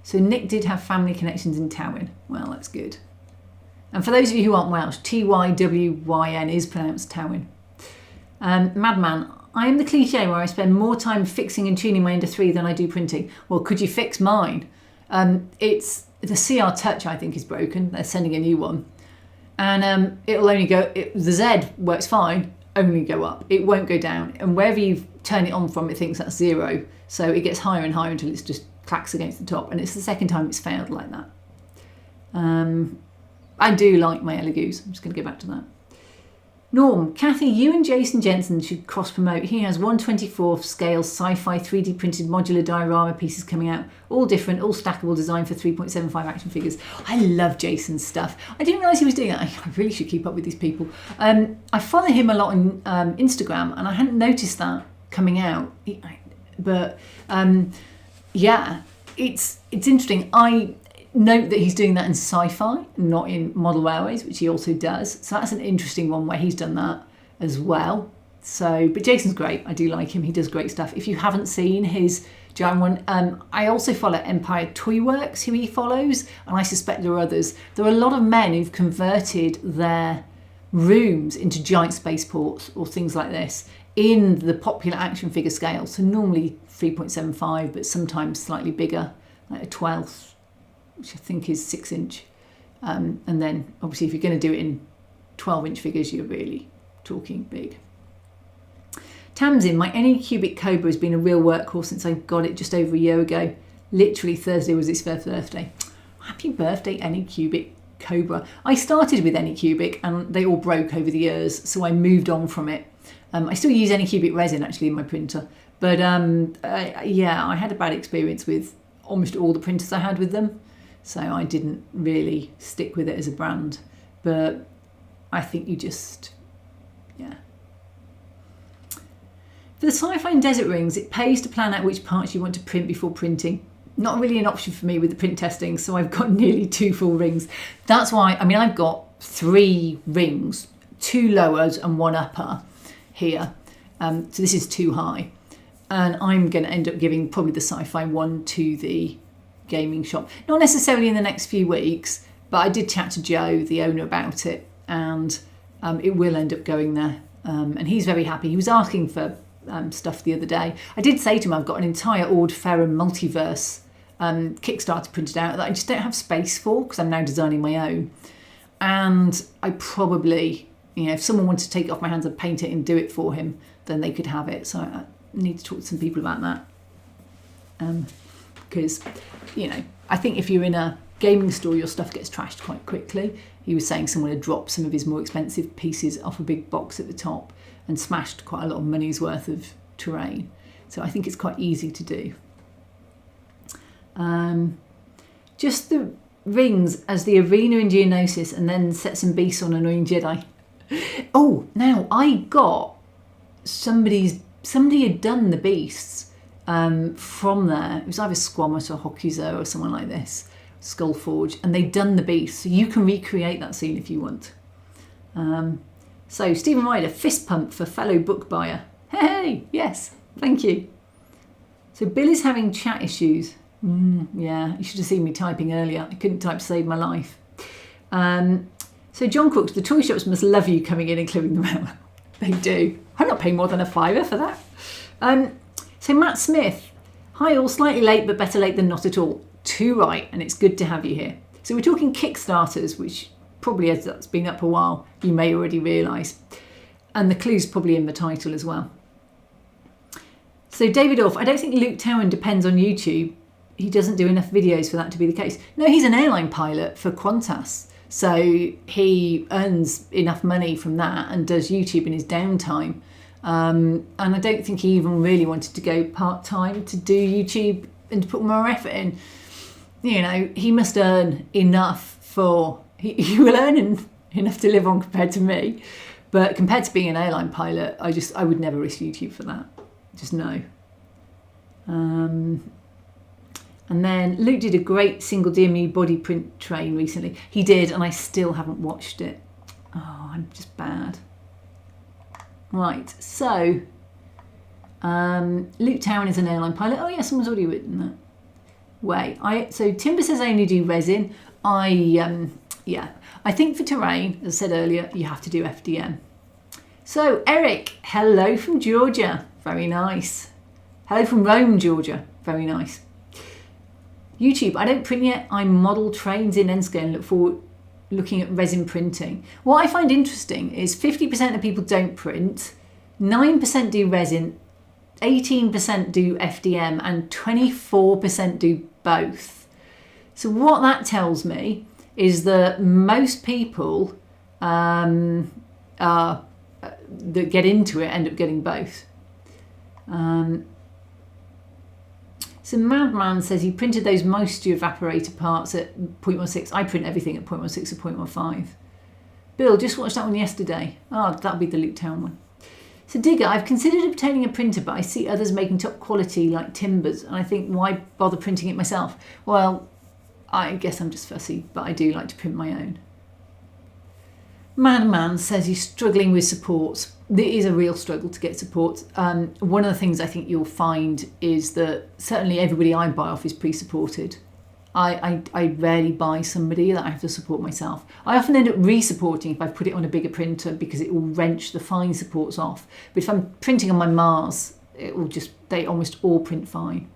So Nick did have family connections in Tywyn. Well, that's good. And for those of you who aren't Welsh, Tywyn is pronounced Tywyn. Madman, I am the cliche where I spend more time fixing and tuning my Ender 3 than I do printing. Well, could you fix mine? It's the CR Touch, I think, is broken. They're sending a new one. And it'll only go, the Z works fine, only go up. It won't go down. And wherever you turn it on from, it thinks that's 0. So it gets higher and higher until it's just clacks against the top. And it's the second time it's failed like that. I do like my Elegoo's. I'm just going to go back to that. Norm, Kathy, you and Jason Jensen should cross-promote. He has 1/24 scale sci-fi 3D printed modular diorama pieces coming out. All different, all stackable, designed for 3.75 action figures. I love Jason's stuff. I didn't realise he was doing that. I really should keep up with these people. I follow him a lot on Instagram, and I hadn't noticed that coming out. But yeah, it's interesting. I note that he's doing that in sci-fi, not in model railways, which he also does. So that's an interesting one where he's done that as well. So, but Jason's great. I do like him. He does great stuff. If you haven't seen his giant one, I also follow Empire Toy Works, who he follows, and I suspect there are others. There are a lot of men who've converted their rooms into giant spaceports or things like this in the popular action figure scale. So normally 3.75, but sometimes slightly bigger, like a 12th, which I think is 6 inch. And then obviously if you're going to do it in 12-inch figures, you're really talking big. Tamsin, my Anycubic Cobra has been a real workhorse since I got it just over a year ago. Literally Thursday was its first birthday. Happy birthday, Anycubic Cobra. I started with Anycubic and they all broke over the years, so I moved on from it. I still use Anycubic resin actually in my printer, but yeah, I had a bad experience with almost all the printers I had with them. So I didn't really stick with it as a brand, but I think you just, yeah. For the sci-fi and desert rings, it pays to plan out which parts you want to print before printing. Not really an option for me with the print testing, so I've got nearly 2 full rings. That's why, I mean, I've got 3 rings, 2 lowers and 1 upper here. So this is too high. And I'm going to end up giving probably the sci-fi one to the gaming shop. Not necessarily in the next few weeks, but I did chat to Joe, the owner, about it, and it will end up going there. And he's very happy. He was asking for stuff the other day. I did say to him, I've got an entire Ord Ferrum multiverse Kickstarter printed out that I just don't have space for because I'm now designing my own. And I probably, you know, if someone wanted to take it off my hands and paint it and do it for him, then they could have it. So I need to talk to some people about that. Because, you know, I think if you're in a gaming store, your stuff gets trashed quite quickly. He was saying someone had dropped some of his more expensive pieces off a big box at the top and smashed quite a lot of money's worth of terrain. So I think it's quite easy to do. Just the rings as the arena in Geonosis and then set some beasts on Annoying Jedi. Oh, now I got somebody had done the beasts from there. It was either Squamit or Hokuzo or someone like this, Skullforge, and they'd done the beast, so you can recreate that scene if you want. So Stephen Ryder, fist pump for fellow book buyer. Hey, yes, thank you. So Bill is having chat issues. Yeah, you should have seen me typing earlier. I couldn't type to save my life. So John Crooks, the toy shops must love you coming in and clearing them out. They do. I'm not paying more than £5 for that. So Matt Smith, hi all, slightly late but better late than not at all. Too right, and it's good to have you here. So we're talking Kickstarters, which probably, as that's been up a while, you may already realise. And the clue's probably in the title as well. So David Orff, I don't think Luke Towan depends on YouTube. He doesn't do enough videos for that to be the case. No, he's an airline pilot for Qantas. So he earns enough money from that and does YouTube in his downtime. And I don't think he even really wanted to go part-time to do YouTube and to put more effort in. You know, he must earn enough he will earn enough to live on compared to me. But compared to being an airline pilot, I would never risk YouTube for that. Just no. And then Luke did a great single DMU body print train recently. He did, and I still haven't watched it. Oh, I'm just bad. Right, so Luke Towan is an airline pilot. Oh yeah, someone's already written that. So Timber says I only do resin. I think for terrain, as I said earlier, you have to do FDM. So Eric, hello from Georgia. Very nice. Hello from Rome, Georgia. Very nice. YouTube, I don't print yet. I model trains in N-scale and look forward looking at resin printing. What I find interesting is 50% of people don't print, 9% do resin, 18% do FDM, and 24% do both. So what that tells me is that most people that get into it end up getting both. So Madman says he printed those moisture evaporator parts at 0.16. I print everything at 0.16 or 0.15. Bill, just watched that one yesterday. Oh, that'll be the Luke Town one. So Digger, I've considered obtaining a printer, but I see others making top quality like Timbers, and I think, why bother printing it myself? Well, I guess I'm just fussy, but I do like to print my own. Madman says he's struggling with support. There is a real struggle to get support. One of the things I think you'll find is that certainly everybody I buy off is pre-supported. I rarely buy somebody that I have to support myself. I often end up re-supporting if I put it on a bigger printer because it will wrench the fine supports off. But if I'm printing on my Mars, they almost all print fine.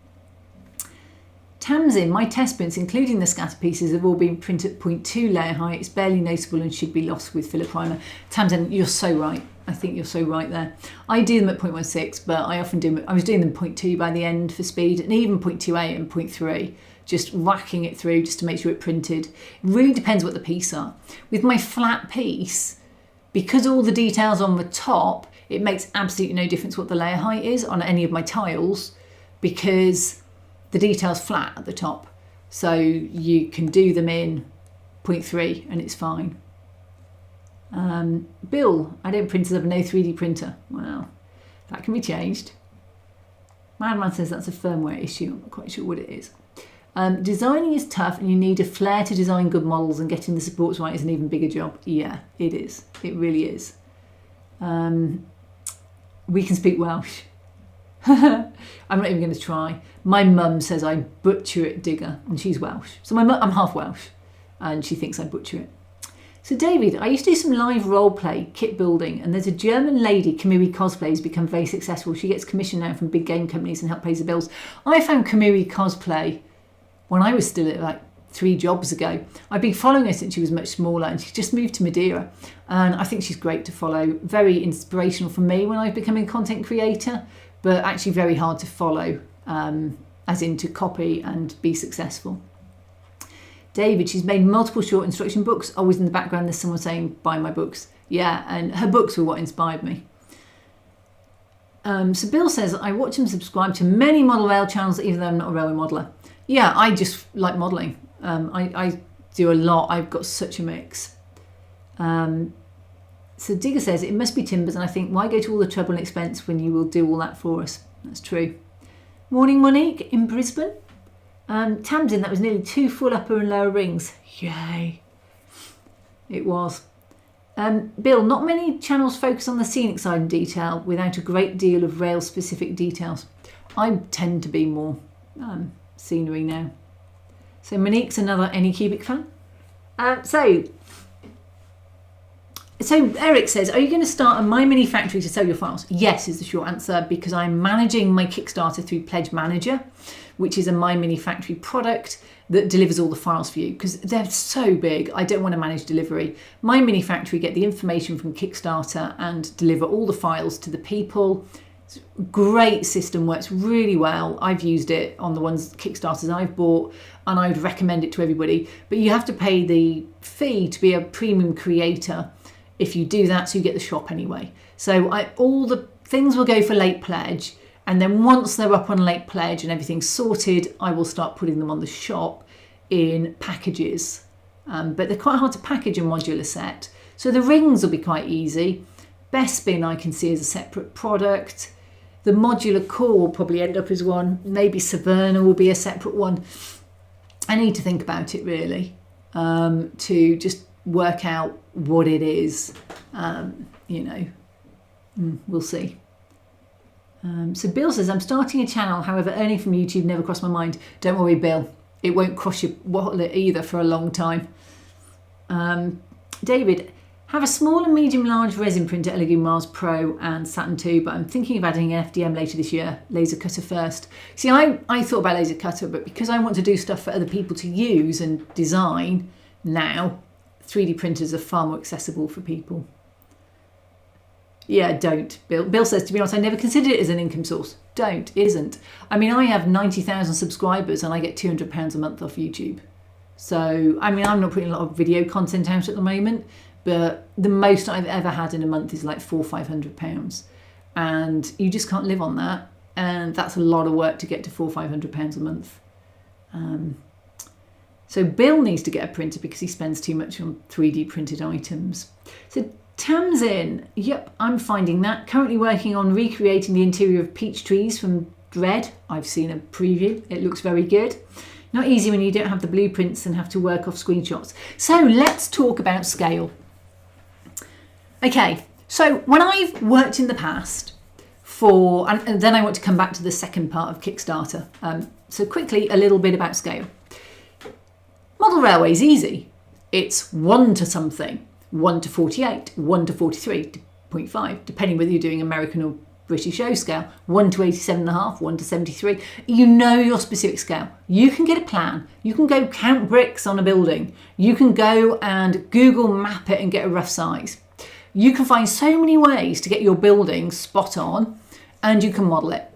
Tamsin, my test prints, including the scatter pieces, have all been printed at 0.2 layer height. It's barely noticeable and should be lost with filler primer. Tamsin, you're so right. I think you're so right there. I do them at 0.16, but I often do. I was doing them 0.2 by the end for speed, and even 0.28 and 0.3, just whacking it through just to make sure it printed. It really depends what the piece are. With my flat piece, because all the details on the top, it makes absolutely no difference what the layer height is on any of my tiles, because the detail's flat at the top. So you can do them in 0.3 and it's fine. Bill, I don't print as a no 3D printer. Well, that can be changed. Madman says that's a firmware issue. I'm not quite sure what it is. Designing is tough and you need a flair to design good models, and getting the supports right is an even bigger job. Yeah, it is. It really is. We can speak Welsh. I'm not even going to try. My mum says I butcher it, Digger, and she's Welsh. So I'm half Welsh, and she thinks I butcher it. So David, I used to do some live role play, kit building, and there's a German lady, Kamui Cosplay, who's become very successful. She gets commission now from big game companies and help pay the bills. I found Kamui Cosplay when I was still at like 3 jobs ago. I've been following her since she was much smaller, and she's just moved to Madeira. And I think she's great to follow. Very inspirational for me when I've become a content creator, but actually very hard to follow, as in to copy and be successful. David, she's made multiple short instruction books. Always in the background there's someone saying, buy my books. Yeah, and her books were what inspired me. So Bill says, I watch and subscribe to many model rail channels even though I'm not a railway modeller. Yeah, I just like modelling. I do a lot. I've got such a mix. So Digger says, it must be Timbers, and I think, why go to all the trouble and expense when you will do all that for us? That's true. Morning, Monique in Brisbane. Tamsin, that was nearly 2 full upper and lower rings. Yay. It was. Bill, not many channels focus on the scenic side in detail without a great deal of rail-specific details. I tend to be more scenery now. So Monique's another Anycubic fan. So So Eric says, are you going to start a My Mini Factory to sell your files? Yes, is the short answer, because I'm managing my Kickstarter through Pledge Manager, which is a My Mini Factory product that delivers all the files for you, because they're so big. I don't want to manage delivery. My Mini Factory get the information from Kickstarter and deliver all the files to the people. It's a great system, works really well. I've used it on the ones Kickstarters I've bought, and I would recommend it to everybody. But you have to pay the fee to be a premium creator if you do that, so you get the shop anyway. So all the things will go for late pledge, and then once they're up on late pledge and everything's sorted, I will start putting them on the shop in packages. But they're quite hard to package a modular set. So the rings will be quite easy. Bespin I can see as a separate product. The modular core will probably end up as one. Maybe Saverna will be a separate one. I need to think about it really, to just work out what it is. We'll see. So Bill says, I'm starting a channel, however earning from YouTube never crossed my mind. Don't worry, Bill, it won't cross your wallet either for a long time. David, have a small and medium large resin printer, Elegoo Mars Pro and Saturn 2, but I'm thinking of adding an FDM later this year, laser cutter first. See, I thought about laser cutter, but because I want to do stuff for other people to use and design now, 3D printers are far more accessible for people. Yeah, don't. Bill says, to be honest, I never considered it as an income source. Don't. It isn't. I mean, I have 90,000 subscribers and I get £200 a month off YouTube. So, I mean, I'm not putting a lot of video content out at the moment, but the most I've ever had in a month is like £400 or £500. And you just can't live on that. And that's a lot of work to get to £400 or £500 a month. So Bill needs to get a printer because he spends too much on 3D printed items. So Tamsin, yep, I'm finding that. Currently working on recreating the interior of peach trees from Dread. I've seen a preview. It looks very good. Not easy when you don't have the blueprints and have to work off screenshots. So let's talk about scale. Okay, so when I've worked in the past and then I want to come back to the second part of Kickstarter. So quickly, a little bit about scale. Model railway is easy. It's 1 to something. 1 to 48, 1 to 43.5, depending whether you're doing American or British O scale, 1 to 87.5, 1 to 73. You know your specific scale. You can get a plan. You can go count bricks on a building. You can go and Google map it and get a rough size. You can find so many ways to get your building spot on, and you can model it.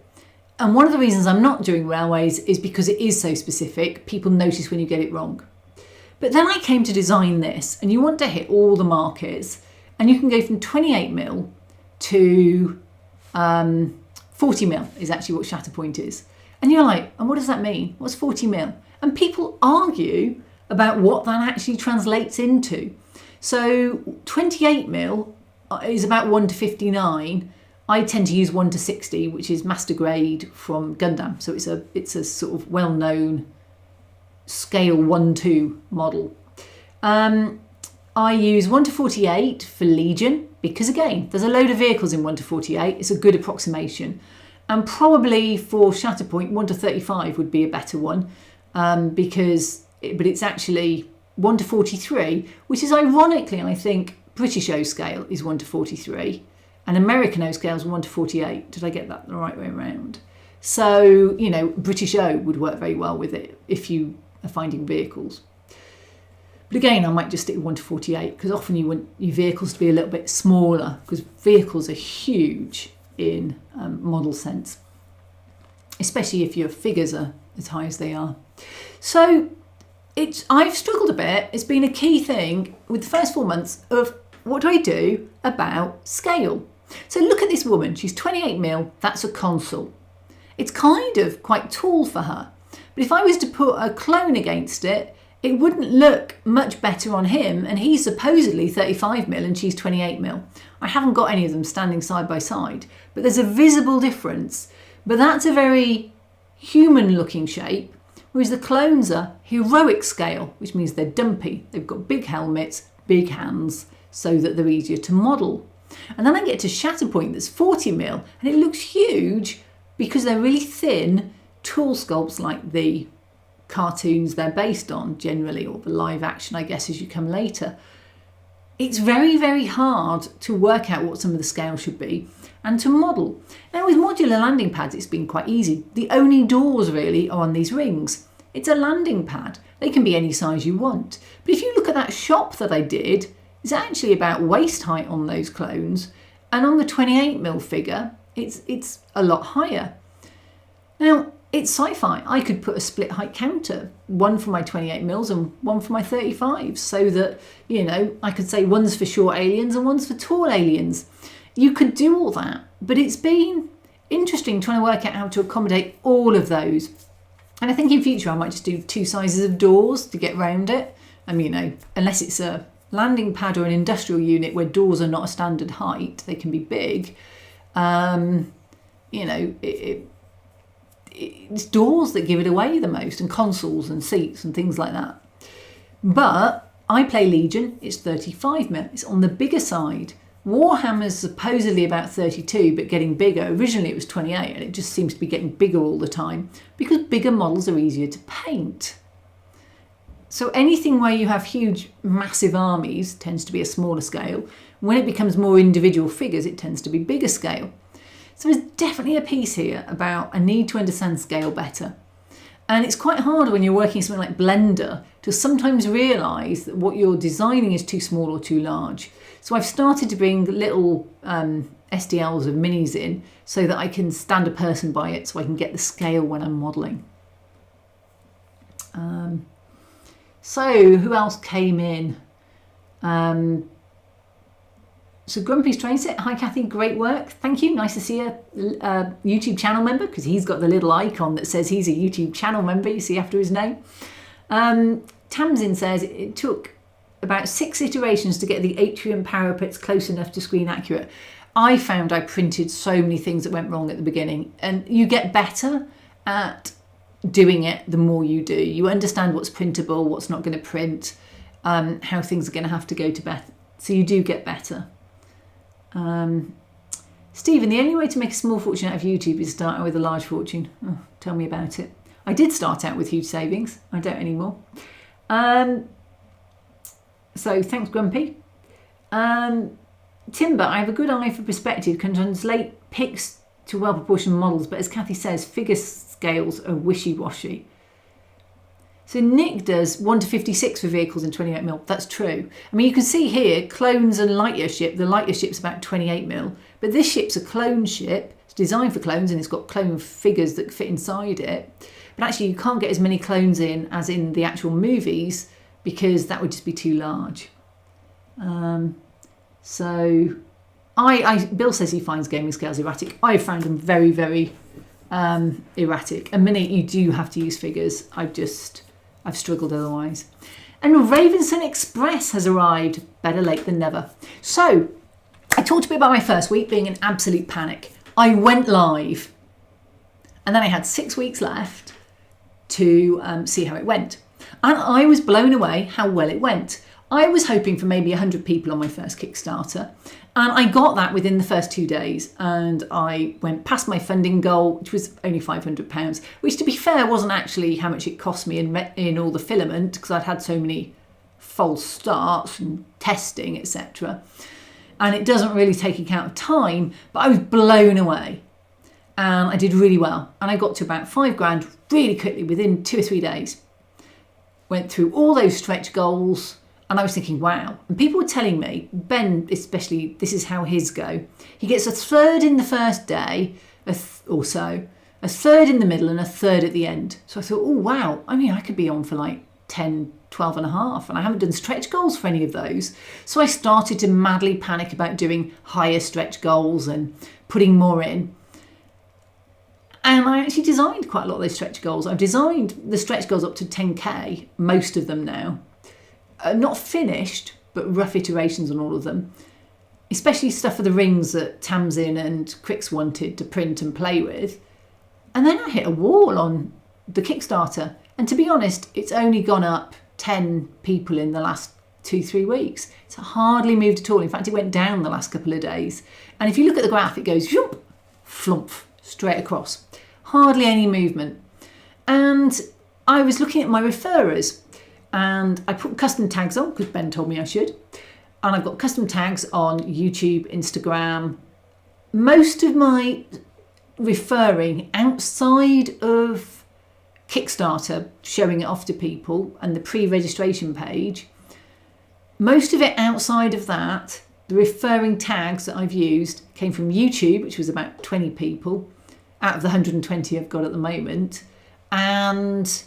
And one of the reasons I'm not doing railways is because it is so specific. People notice when you get it wrong. But then I came to design this, and you want to hit all the markers, and you can go from 28mm to 40mm is actually what Shatterpoint is. And you're like, and what does that mean? What's 40mm? And people argue about what that actually translates into. So 28mm is about 1 to 59. I tend to use 1 to 60, which is master grade from Gundam. So it's a sort of well-known scale 1-2 model. I use 1 to 48 for Legion because, again, there's a load of vehicles in 1 to 48. It's a good approximation. And probably for Shatterpoint, 1 to 35 would be a better one but it's actually 1 to 43, which is ironically, I think, British O scale is 1 to 43 and American O scale is 1 to 48. Did I get that the right way around? So, British O would work very well with it if you are finding vehicles. But again, I might just stick with 1 to 48 because often you want your vehicles to be a little bit smaller because vehicles are huge in model sense, especially if your figures are as high as they are. So I've struggled a bit. It's been a key thing with the first 4 months of what do I do about scale? So look at this woman. She's 28mm. That's a console. It's kind of quite tall for her. But if I was to put a clone against it, it wouldn't look much better on him. And he's supposedly 35mm and she's 28mm. I haven't got any of them standing side by side, but there's a visible difference. But that's a very human looking shape, whereas the clones are heroic scale, which means they're dumpy. They've got big helmets, big hands, so that they're easier to model. And then I get to Shatterpoint that's 40mm and it looks huge because they're really thin tool sculpts like the cartoons they're based on generally, or the live action, I guess, as you come later. it's very, very hard to work out what some of the scale should be and to model. Now with modular landing pads, it's been quite easy. The only doors really are on these rings. It's a landing pad. They can be any size you want. But if you look at that shop that I did, it's actually about waist height on those clones. And on the 28mm figure, it's a lot higher. Now, it's sci-fi. I could put a split height counter, one for my 28mm and one for my 35s, so that, you know, I could say one's for short aliens and one's for tall aliens. You could do all that, but it's been interesting trying to work out how to accommodate all of those. And I think in future I might just do 2 sizes of doors to get round it. You know, unless it's a landing pad or an industrial unit where doors are not a standard height, they can be big. You know, it's doors that give it away the most, and consoles and seats and things like that. But I play Legion, it's 35mm, it's on the bigger side. Warhammer's supposedly about 32, but getting bigger. Originally it was 28, and it just seems to be getting bigger all the time because bigger models are easier to paint. So anything where you have huge, massive armies tends to be a smaller scale. When it becomes more individual figures, it tends to be bigger scale. So there's definitely a piece here about a need to understand scale better. And it's quite hard when you're working something like Blender to sometimes realise that what you're designing is too small or too large. So I've started to bring little SDLs of minis in so that I can stand a person by it so I can get the scale when I'm modelling. So who else came in? So Grumpy's Train Set. Hi Kathy, great work. Thank you. Nice to see a YouTube channel member, because he's got the little icon that says he's a YouTube channel member, you see after his name. Tamsin says it took about 6 iterations to get the atrium parapets close enough to screen accurate. I found I printed so many things that went wrong at the beginning, and you get better at doing it the more you do. You understand what's printable, what's not going to print, how things are going to have to go to bed. So you do get better. Stephen, the only way to make a small fortune out of YouTube is to start out with a large fortune. Oh, tell me about it. I did start out with huge savings. I don't anymore. So thanks, Grumpy. Timber, I have a good eye for perspective, can translate pics to well-proportioned models, but as Kathy says, figure scales are wishy-washy. So Nick does 1 to 56 for vehicles in 28mm. That's true. I mean, you can see here, clones and Lightyear ship. The Lightyear ship's about 28mm, but this ship's a clone ship. It's designed for clones and it's got clone figures that fit inside it. But actually, you can't get as many clones in as in the actual movies because that would just be too large. So Bill says he finds gaming scales erratic. I found them very, very erratic. A minute you do have to use figures. I've struggled otherwise. And Ravenson Express has arrived. Better late than never. So, I talked a bit about my first week being an absolute panic. I went live. And then I had 6 weeks left to see how it went. And I was blown away how well it went. I was hoping for maybe 100 people on my first Kickstarter. And I got that within the first 2 days, and I went past my funding goal, which was only £500, which to be fair wasn't actually how much it cost me in all the filament, because I'd had so many false starts and testing, etc. And it doesn't really take account of time, but I was blown away. And I did really well. And I got to about £5,000 really quickly within 2 or 3 days. Went through all those stretch goals. And I was thinking, wow. And people were telling me, Ben especially, this is how his go. He gets a third in the first day or so, a third in the middle and a third at the end. So I thought, oh, wow. I mean, I could be on for like 10, 12 and a half. And I haven't done stretch goals for any of those. So I started to madly panic about doing higher stretch goals and putting more in. And I actually designed quite a lot of those stretch goals. I've designed the stretch goals up to 10k, most of them now. Not finished, but rough iterations on all of them. Especially stuff for the rings that Tamsin and Crix wanted to print and play with. And then I hit a wall on the Kickstarter. And to be honest, it's only gone up 10 people in the last 2-3 weeks. It's hardly moved at all. In fact, it went down the last couple of days. And if you look at the graph, it goes whoop, flump, straight across. Hardly any movement. And I was looking at my referrers. And I put custom tags on because Ben told me I should. and I've got custom tags on YouTube, Instagram. Most of my referring outside of Kickstarter, showing it off to people and the pre-registration page, most of it outside of that, the referring tags that I've used came from YouTube, which was about 20 people out of the 120 I've got at the moment. And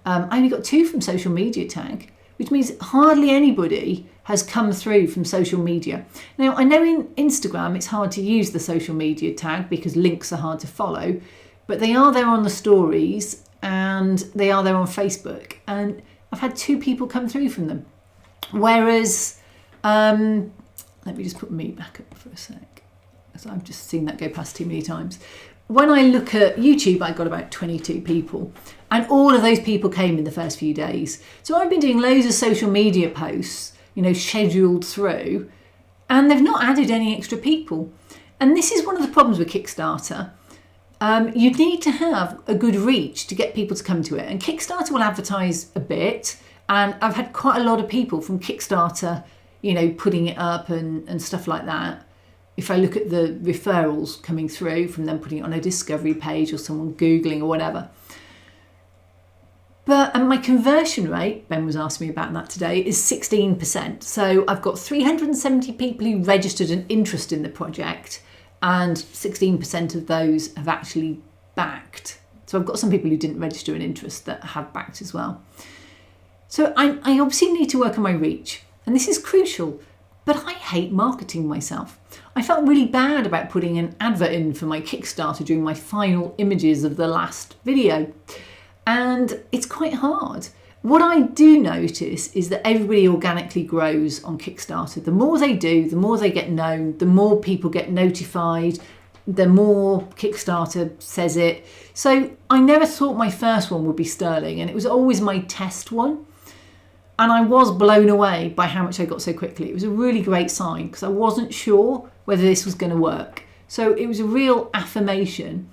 I only got 2 from social media tag, which means hardly anybody has come through from social media. Now, I know in Instagram it's hard to use the social media tag because links are hard to follow, but they are there on the stories and they are there on Facebook. And I've had 2 people come through from them. Whereas, let me just put me back up for a sec, because I've just seen that go past too many times. When I look at YouTube, I got about 22 people, and all of those people came in the first few days. So I've been doing loads of social media posts, scheduled through, and they've not added any extra people. And this is one of the problems with Kickstarter. You need to have a good reach to get people to come to it. And Kickstarter will advertise a bit, and I've had quite a lot of people from Kickstarter, putting it up and stuff like that. If I look at the referrals coming through from them putting it on a discovery page or someone Googling or whatever. And my conversion rate, Ben was asking me about that today, is 16%. So I've got 370 people who registered an interest in the project, and 16% of those have actually backed. So I've got some people who didn't register an interest that have backed as well. So I obviously need to work on my reach, and this is crucial, but I hate marketing myself. I felt really bad about putting an advert in for my Kickstarter during my final images of the last video. And it's quite hard. What I do notice is that everybody organically grows on Kickstarter. The more they do, the more they get known, the more people get notified, the more Kickstarter says it. So I never thought my first one would be sterling, and it was always my test one. And I was blown away by how much I got so quickly. It was a really great sign because I wasn't sure whether this was going to work. So it was a real affirmation.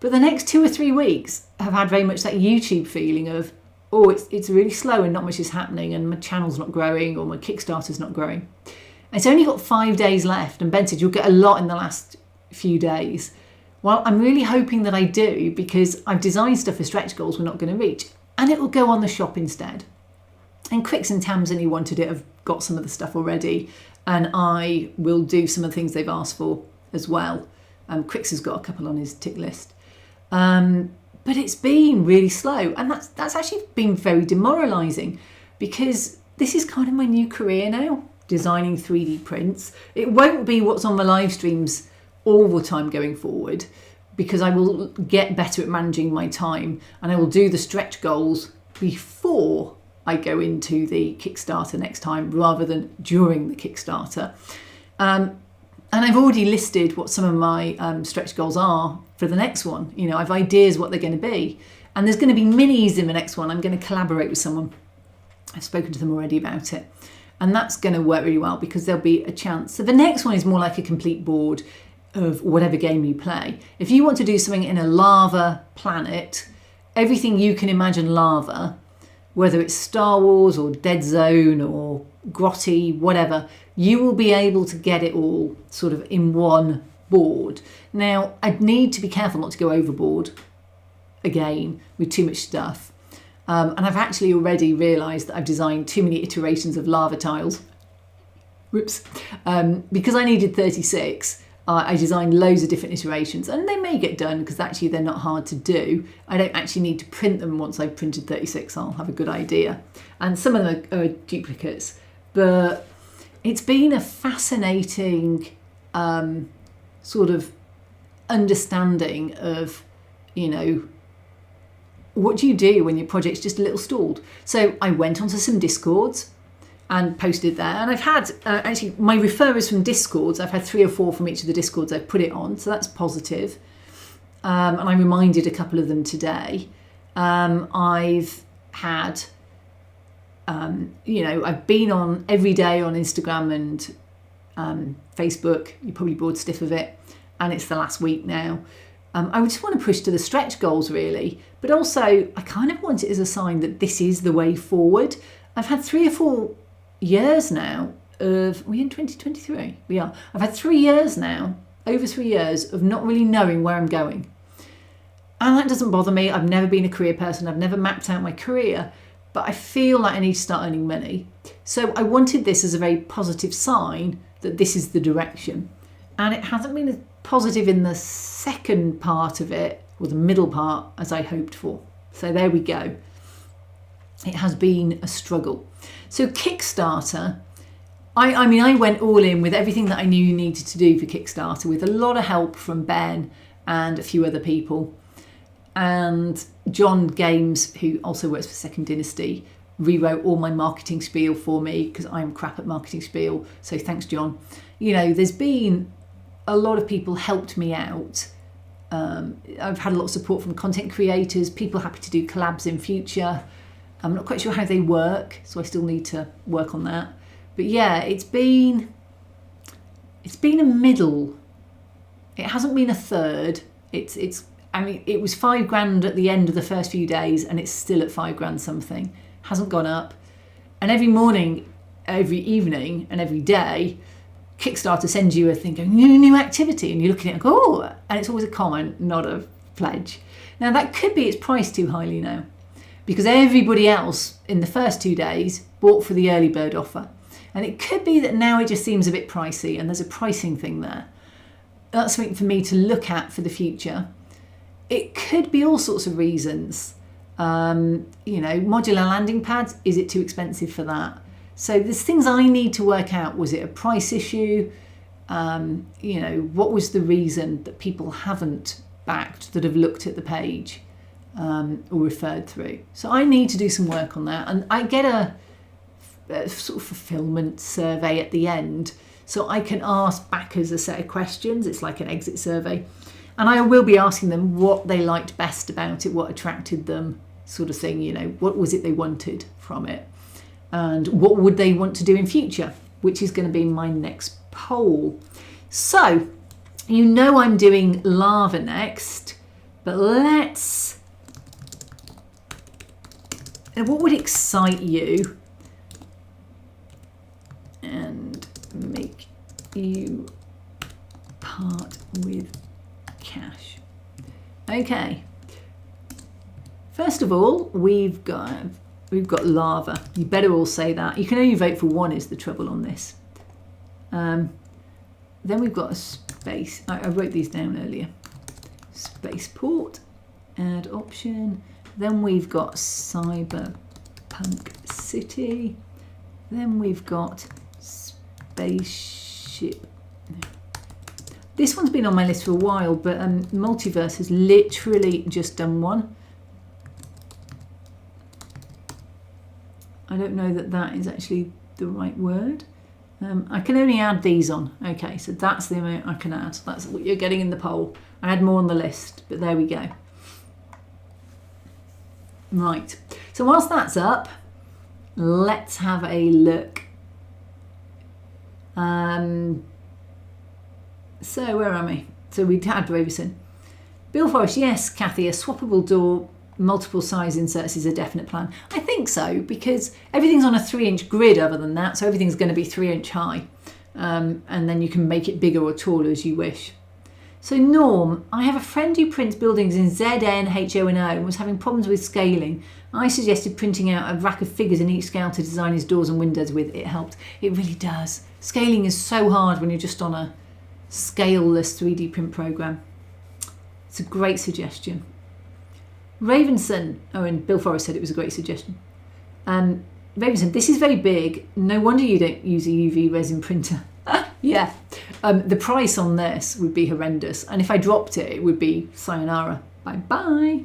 But the next 2 or 3 weeks have had very much that YouTube feeling of, oh, it's really slow and not much is happening, and my channel's not growing, or my Kickstarter's not growing. And it's only got 5 days left, and Ben said you'll get a lot in the last few days. Well, I'm really hoping that I do, because I've designed stuff for stretch goals we're not going to reach, and it will go on the shop instead. And Cricks and Tams who wanted it have got some of the stuff already, and I will do some of the things they've asked for as well. Cricks has got a couple on his tick list. But it's been really slow, and that's actually been very demoralising, because this is kind of my new career now, designing 3D prints. It won't be what's on the live streams all the time going forward, because I will get better at managing my time, and I will do the stretch goals before I go into the Kickstarter next time rather than during the Kickstarter. And I've already listed what some of my stretch goals are for the next one. I've ideas what they're going to be. And there's going to be minis in the next one. I'm going to collaborate with someone. I've spoken to them already about it. And that's going to work really well, because there'll be a chance. So the next one is more like a complete board of whatever game you play. If you want to do something in a lava planet, everything you can imagine lava, whether it's Star Wars or Dead Zone or Grotty, whatever, you will be able to get it all sort of in one board. Now, I'd need to be careful not to go overboard again with too much stuff. And I've actually already realised that I've designed too many iterations of lava tiles. Whoops. Because I needed 36, I designed loads of different iterations, and they may get done because actually they're not hard to do. I don't actually need to print them once I've printed 36. I'll have a good idea. And some of them are duplicates. But it's been a fascinating sort of understanding of, what do you do when your project's just a little stalled? So I went onto some Discords and posted there. And I've had, actually, my referrers from Discords, I've had 3 or 4 from each of the Discords I've put it on, so that's positive. And I reminded a couple of them today. I've had, I've been on every day on Instagram and Facebook. You're probably bored stiff of it. And it's the last week now. I just want to push to the stretch goals, really. But also, I kind of want it as a sign that this is the way forward. I've had 3 or 4 years now of, we're in 2023? We are. I've had 3 years now, over 3 years of not really knowing where I'm going. And that doesn't bother me. I've never been a career person. I've never mapped out my career, but I feel like I need to start earning money. So I wanted this as a very positive sign that this is the direction. And it hasn't been as positive in the second part of it, or the middle part, as I hoped for. So there we go. It has been a struggle. So Kickstarter, I mean, I went all in with everything that I knew you needed to do for Kickstarter, with a lot of help from Ben and a few other people. And John Games, who also works for Second Dynasty, rewrote all my marketing spiel for me because I'm crap at marketing spiel. So thanks, John. You know, there's been a lot of people helped me out. I've had a lot of support from content creators, people happy to do collabs in future. I'm not quite sure how they work, so I still need to work on that. But yeah, it's been a middle. It hasn't been a third. I mean, it was £5,000 at the end of the first few days, and it's still at £5,000 something. Hasn't gone up. And every morning, every evening, and every day, Kickstarter sends you a thing going, new activity, and you're looking at it and go, oh, and it's always a comment, not a pledge. Now that could be it's priced too highly now, because everybody else in the first 2 days bought for the early bird offer. And it could be that now it just seems a bit pricey and there's a pricing thing there. That's something for me to look at for the future. It could be all sorts of reasons. You know, modular landing pads, is it too expensive for that? So there's things I need to work out. Was it a price issue? You know, what was the reason that people haven't backed, that have looked at the page or referred through? So I need to do some work on that. And I get a sort of fulfillment survey at the end, so I can ask backers a set of questions. It's like an exit survey, and I will be asking them what they liked best about it, what attracted them, sort of thing. You know, what was it they wanted from it, and what would they want to do in future, which is going to be my next poll. So you know I'm doing lava next, but let's, what would excite you and make you part with cash? Okay, first of all, we've got lava. You better all say that. You can only vote for one is the trouble on this. Then we've got a space. I wrote these down earlier. Spaceport, add option. Then we've got Cyberpunk City. Then we've got Spaceship. This one's been on my list for a while, but Multiverse has literally just done one. I don't know that that is actually the right word. I can only add these on. Okay, so that's the amount I can add. That's what you're getting in the poll. I had more on the list, but there we go. Right, so whilst that's up, let's have a look. So where am I? So we had Bravison. Bill Forrest, yes, Kathy, a swappable door, multiple size inserts is a definite plan. I think so, because everything's on a 3-inch grid other than that, so everything's going to be 3-inch high. And then you can make it bigger or taller as you wish. So Norm, I have a friend who prints buildings in ZN, HO and O and was having problems with scaling. I suggested printing out a rack of figures in each scale to design his doors and windows with. It helped. It really does. Scaling is so hard when you're just on a scaleless 3D print program. It's a great suggestion. Ravenson, oh, and Bill Forrest said it was a great suggestion. Ravenson, this is very big. No wonder you don't use a UV resin printer. Yeah, the price on this would be horrendous. And if I dropped it, it would be sayonara. Bye-bye.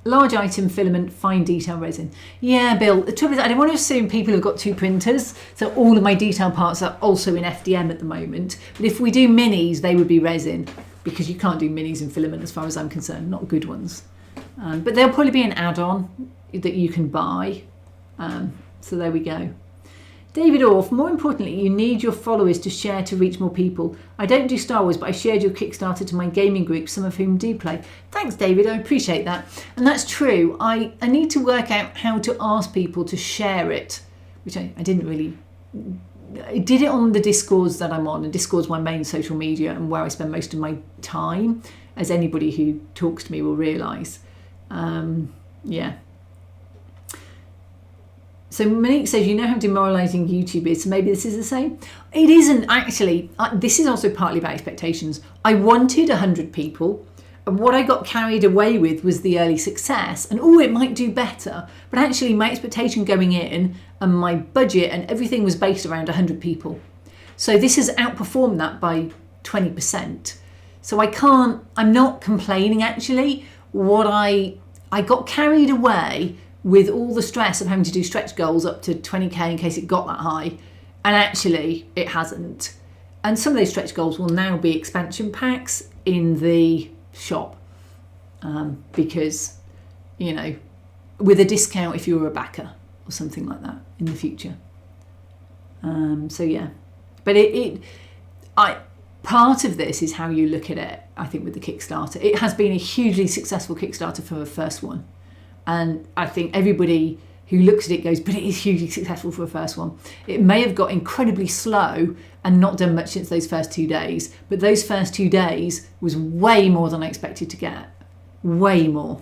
Large item filament, fine detail resin. Yeah, Bill, the trouble is I don't want to assume people have got 2 printers, so all of my detail parts are also in FDM at the moment. But if we do minis, they would be resin, because you can't do minis in filament as far as I'm concerned, not good ones. But there'll probably be an add-on that you can buy. So there we go. David Orff, more importantly, you need your followers to share to reach more people. I don't do Star Wars, but I shared your Kickstarter to my gaming group, some of whom do play. Thanks, David, I appreciate that. And that's true. I need to work out how to ask people to share it, which I didn't really I did it on the Discords that I'm on, and Discord's my main social media and where I spend most of my time, as anybody who talks to me will realise. Yeah. So Monique says, you know how demoralising YouTube is, so maybe this is the same. It isn't actually. This is also partly about expectations. I wanted 100 people, and what I got carried away with was the early success, and it might do better. But actually my expectation going in and my budget and everything was based around 100 people. So this has outperformed that by 20%. So I'm not complaining actually. I got carried away with all the stress of having to do stretch goals up to 20k in case it got that high, and actually it hasn't. And some of those stretch goals will now be expansion packs in the shop, because, you know, with a discount if you were a backer or something like that in the future. So yeah, but part of this is how you look at it. I think with the Kickstarter, it has been a hugely successful Kickstarter for the first one. And I think everybody who looks at it goes, but it is hugely successful for a first one. It may have got incredibly slow and not done much since those first 2 days, but those first 2 days was way more than I expected to get. Way more.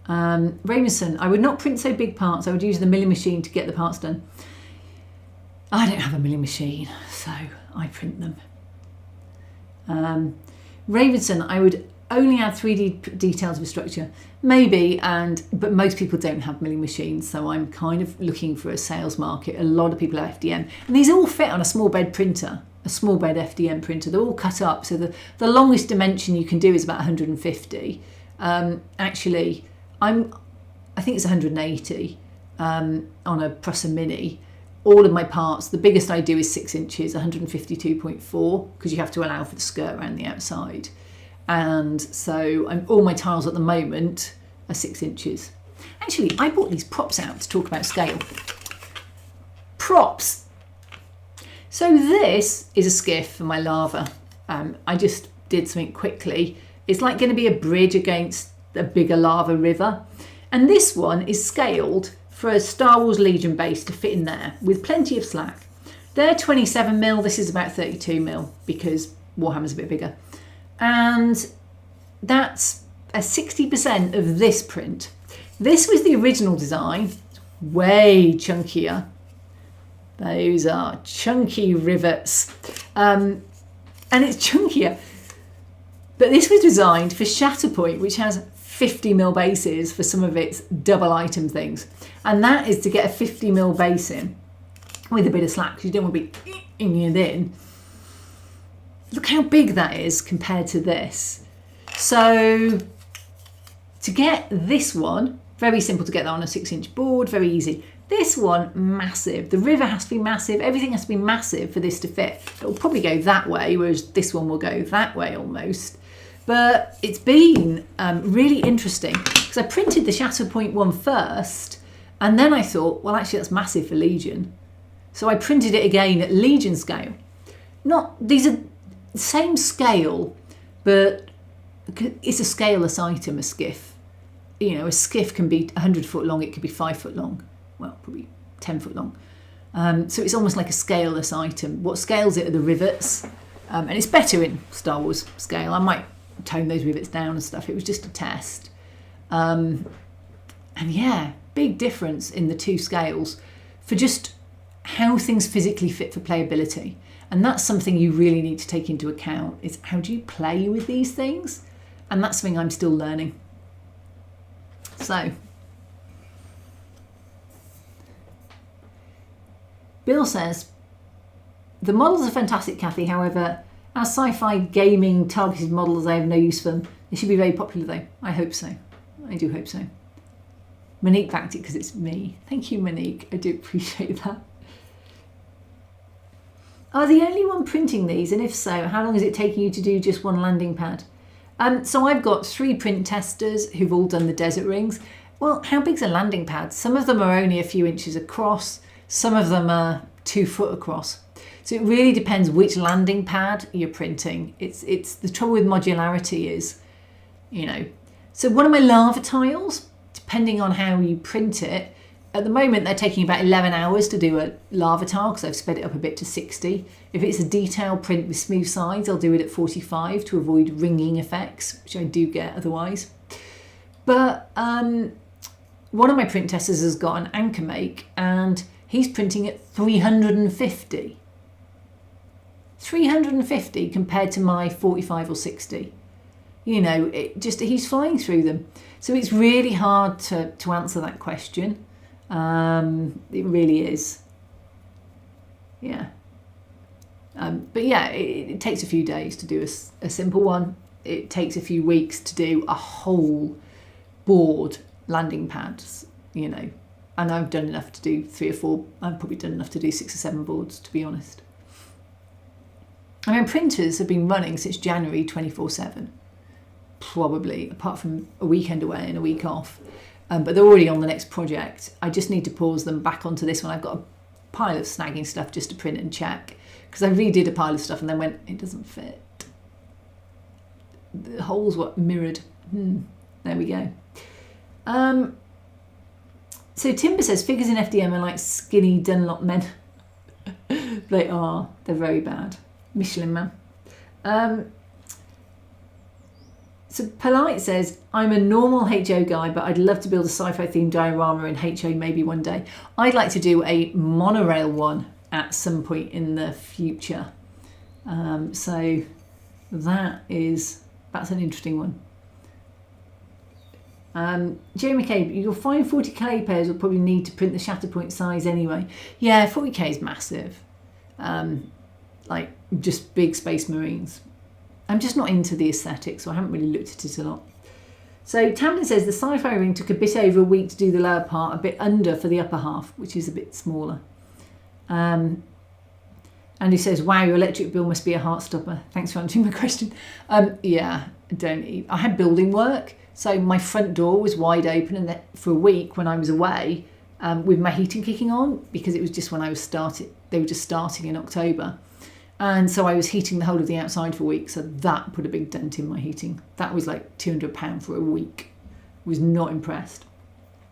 Raymondson, I would not print so big parts. I would use the milling machine to get the parts done. I don't have a milling machine, so I print them. Ravenson, I would only add 3D details of a structure, maybe, but most people don't have milling machines, so I'm kind of looking for a sales market. A lot of people have FDM, and these all fit on a small bed printer, a small bed FDM printer. They're all cut up, so the longest dimension you can do is about 150. Actually, I think it's 180 on a Prusa Mini. All of my parts, the biggest I do is 6 inches, 152.4, because you have to allow for the skirt around the outside. And so all my tiles at the moment are 6 inches. Actually, I bought these props out to talk about scale. Props. So this is a skiff for my lava. I just did something quickly. It's like going to be a bridge against a bigger lava river. And this one is scaled for a Star Wars Legion base to fit in there with plenty of slack. They're 27mm, this is about 32mm because Warhammer's a bit bigger. And that's a 60% of this print. This was the original design, way chunkier. Those are chunky rivets. And it's chunkier. But this was designed for Shatterpoint, which has 50mm bases for some of its double item things. And that is to get a 50mm base in with a bit of slack, because you don't want to be in it in. Look how big that is compared to this. So to get this one, very simple to get that on a 6-inch board, very easy. This one, massive. The river has to be massive. Everything has to be massive for this to fit. It will probably go that way, whereas this one will go that way almost. But it's been really interesting because I printed the Shatterpoint one first, and then I thought, well, actually that's massive for Legion. So I printed it again at Legion scale. These are the same scale, but it's a scaleless item, a skiff. You know, a skiff can be 100 foot long, it could be 5 foot long. Well, probably 10 foot long. So it's almost like a scaleless item. What scales it are the rivets, and it's better in Star Wars scale. I might tone those rivets down and stuff. It was just a test. And yeah, big difference in the two scales for just how things physically fit for playability. And that's something you really need to take into account, is how do you play with these things? And that's something I'm still learning. So, Bill says, the models are fantastic, Kathy. However, as sci-fi gaming targeted models, I have no use for them. They should be very popular though. I hope so. I do hope so. Monique backed it because it's me. Thank you, Monique. I do appreciate that. Are the only one printing these? And if so, how long is it taking you to do just one landing pad? So I've got 3 print testers who've all done the desert rings. Well, how big's a landing pad? Some of them are only a few inches across. Some of them are 2 foot across. So it really depends which landing pad you're printing. It's the trouble with modularity is, you know. So one of my lava tiles, depending on how you print it, At the moment, they're taking about 11 hours to do a lava tile because I've sped it up a bit to 60. If it's a detail print with smooth sides, I'll do it at 45 to avoid ringing effects, which I do get otherwise. But one of my print testers has got an anchor make and he's printing at 350. 350 compared to my 45 or 60. You know, he's flying through them. So it's really hard to answer that question. It really is. Yeah. But yeah, it takes a few days to do a simple one. It takes a few weeks to do a whole board landing pads, you know. And I've done enough to do 3 or 4. I've probably done enough to do 6 or 7 boards, to be honest. I mean, printers have been running since January 24/7. Probably, apart from a weekend away and a week off. But they're already on the next project. I just need to pause them back onto this one. I've got a pile of snagging stuff just to print and check. Because I redid a pile of stuff and then went, it doesn't fit. The holes were mirrored. There we go. So Timber says, figures in FDM are like skinny Dunlop men. They are. They're very bad. Michelin man. So Polite says, I'm a normal HO guy, but I'd love to build a sci-fi themed diorama in HO maybe one day. I'd like to do a monorail one at some point in the future. So that's an interesting one. Jerry McCabe, you'll find 40k pairs will probably need to print the Shatterpoint size anyway. Yeah, 40k is massive. Like just big Space Marines. I'm just not into the aesthetic, so I haven't really looked at it a lot. So Tamlin says the sci-fi ring took a bit over a week to do the lower part, a bit under for the upper half, which is a bit smaller. And he says, wow, your electric bill must be a heart stopper. Thanks for answering my question. Yeah, I had building work, so my front door was wide open and for a week when I was away with my heating kicking on, because it was just when they were just starting in October. And so I was heating the whole of the outside for a week, so that put a big dent in my heating. That was like £200 for a week. Was not impressed.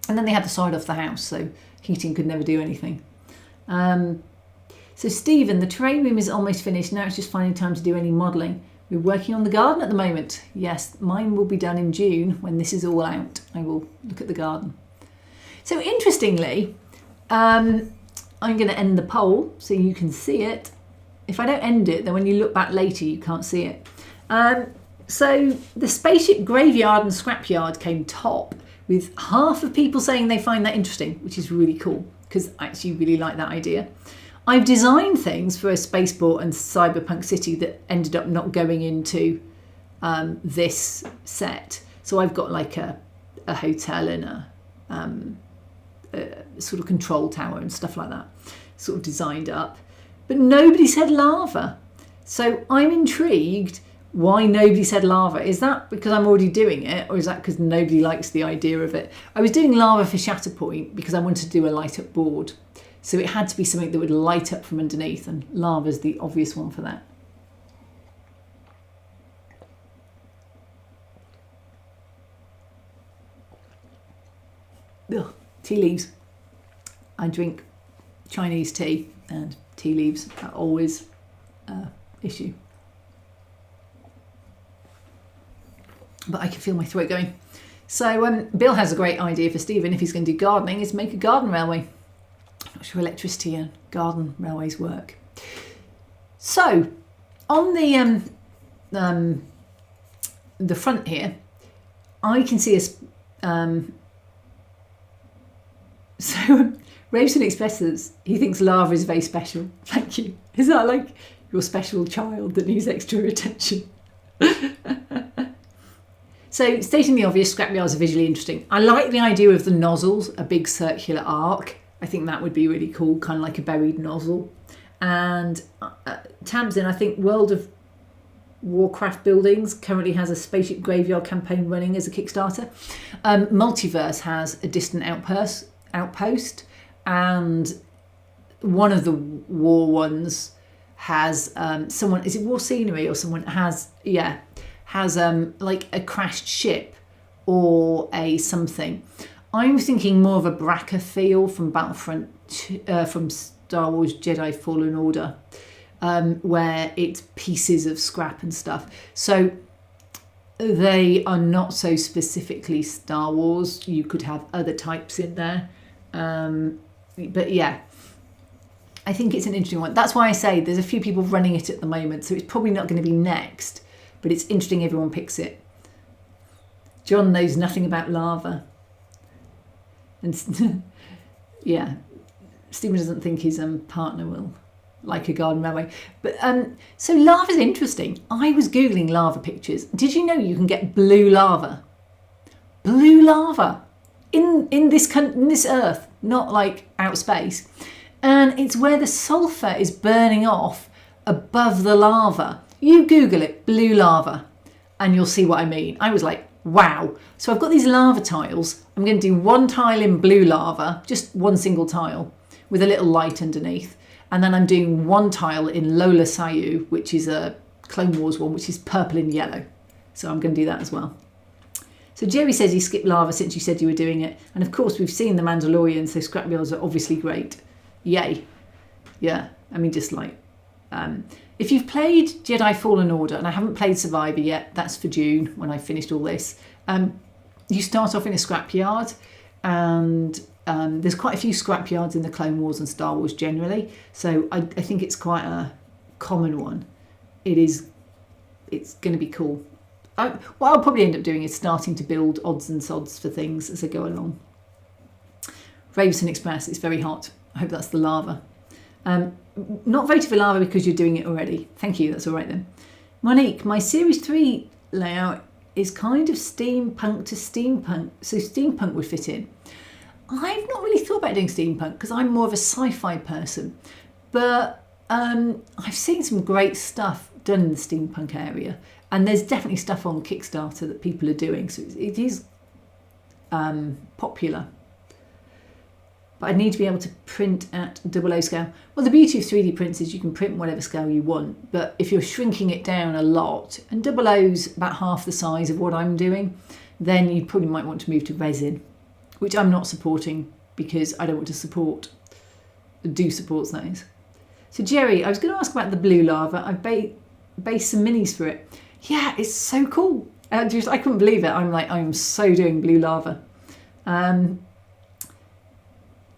And then they had the side off the house, so heating could never do anything. So Stephen, the terrain room is almost finished. Now it's just finding time to do any modelling. We're working on the garden at the moment. Yes, mine will be done in June when this is all out. I will look at the garden. So interestingly, I'm going to end the poll so you can see it. If I don't end it, then when you look back later, you can't see it. So the spaceship graveyard and scrapyard came top, with half of people saying they find that interesting, which is really cool, because I actually really like that idea. I've designed things for a spaceport and cyberpunk city that ended up not going into this set. So I've got like a hotel and a sort of control tower and stuff like that, sort of designed up. But nobody said lava. So I'm intrigued why nobody said lava. Is that because I'm already doing it, or is that because nobody likes the idea of it? I was doing lava for Shatterpoint because I wanted to do a light up board. So it had to be something that would light up from underneath, and lava's the obvious one for that. Ugh, tea leaves. I drink Chinese tea, and tea leaves are always an issue. But I can feel my throat going. So Bill has a great idea for Stephen if he's going to do gardening, is make a garden railway. I'm not sure electricity and garden railways work. So on the front here, I can see a so Raveson expresses he thinks lava is very special. Thank you. Is that like your special child that needs extra attention? So stating the obvious, scrapyards are visually interesting. I like the idea of the nozzles, a big circular arc. I think that would be really cool, kind of like a buried nozzle. And Tamsin, I think World of Warcraft Buildings currently has a spaceship graveyard campaign running as a Kickstarter. Multiverse has a distant outpost, and one of the war ones has someone, is it War Scenery or someone has like a crashed ship or a something. I'm thinking more of a Braca feel from Battlefront, from Star Wars Jedi Fallen Order, where it's pieces of scrap and stuff. So they are not so specifically Star Wars. You could have other types in there. But yeah, I think it's an interesting one. That's why I say there's a few people running it at the moment, so it's probably not going to be next, but it's interesting everyone picks it. John knows nothing about lava. And yeah, Stephen doesn't think his partner will like a garden railway. But so lava's interesting. I was Googling lava pictures. Did you know you can get blue lava? Blue lava in this earth, not like out space. And it's where the sulfur is burning off above the lava. You Google it, blue lava, and you'll see what I mean. I was like, wow. So I've got these lava tiles. I'm going to do one tile in blue lava, just one single tile with a little light underneath. And then I'm doing one tile in Lola Sayu, which is a Clone Wars one, which is purple and yellow. So I'm going to do that as well. So Jerry says he skipped lava since you said you were doing it. And of course, we've seen The Mandalorian, so scrapyards are obviously great. Yay. Yeah, I mean, just like... if you've played Jedi Fallen Order, and I haven't played Survivor yet, that's for June when I've finished all this, you start off in a scrapyard, and there's quite a few scrapyards in the Clone Wars and Star Wars generally, so I think it's quite a common one. It's going to be cool. What I'll probably end up doing is starting to build odds and sods for things as I go along. Raveson Express, it's very hot. I hope that's the lava. Not voted for lava because you're doing it already. Thank you, that's all right then. Monique, my Series 3 layout is kind of steampunk to steampunk, so steampunk would fit in. I've not really thought about doing steampunk because I'm more of a sci-fi person, but I've seen some great stuff done in the steampunk area, and there's definitely stuff on Kickstarter that people are doing, so it is popular. But I need to be able to print at 00 scale. Well, the beauty of 3D prints is you can print whatever scale you want, but if you're shrinking it down a lot, and 00's about half the size of what I'm doing, then you probably might want to move to resin, which I'm not supporting because I don't want to support those. So Jerry, I was going to ask about the blue lava. I based some minis for it. Yeah, it's so cool. I couldn't believe it. I'm so doing blue lava.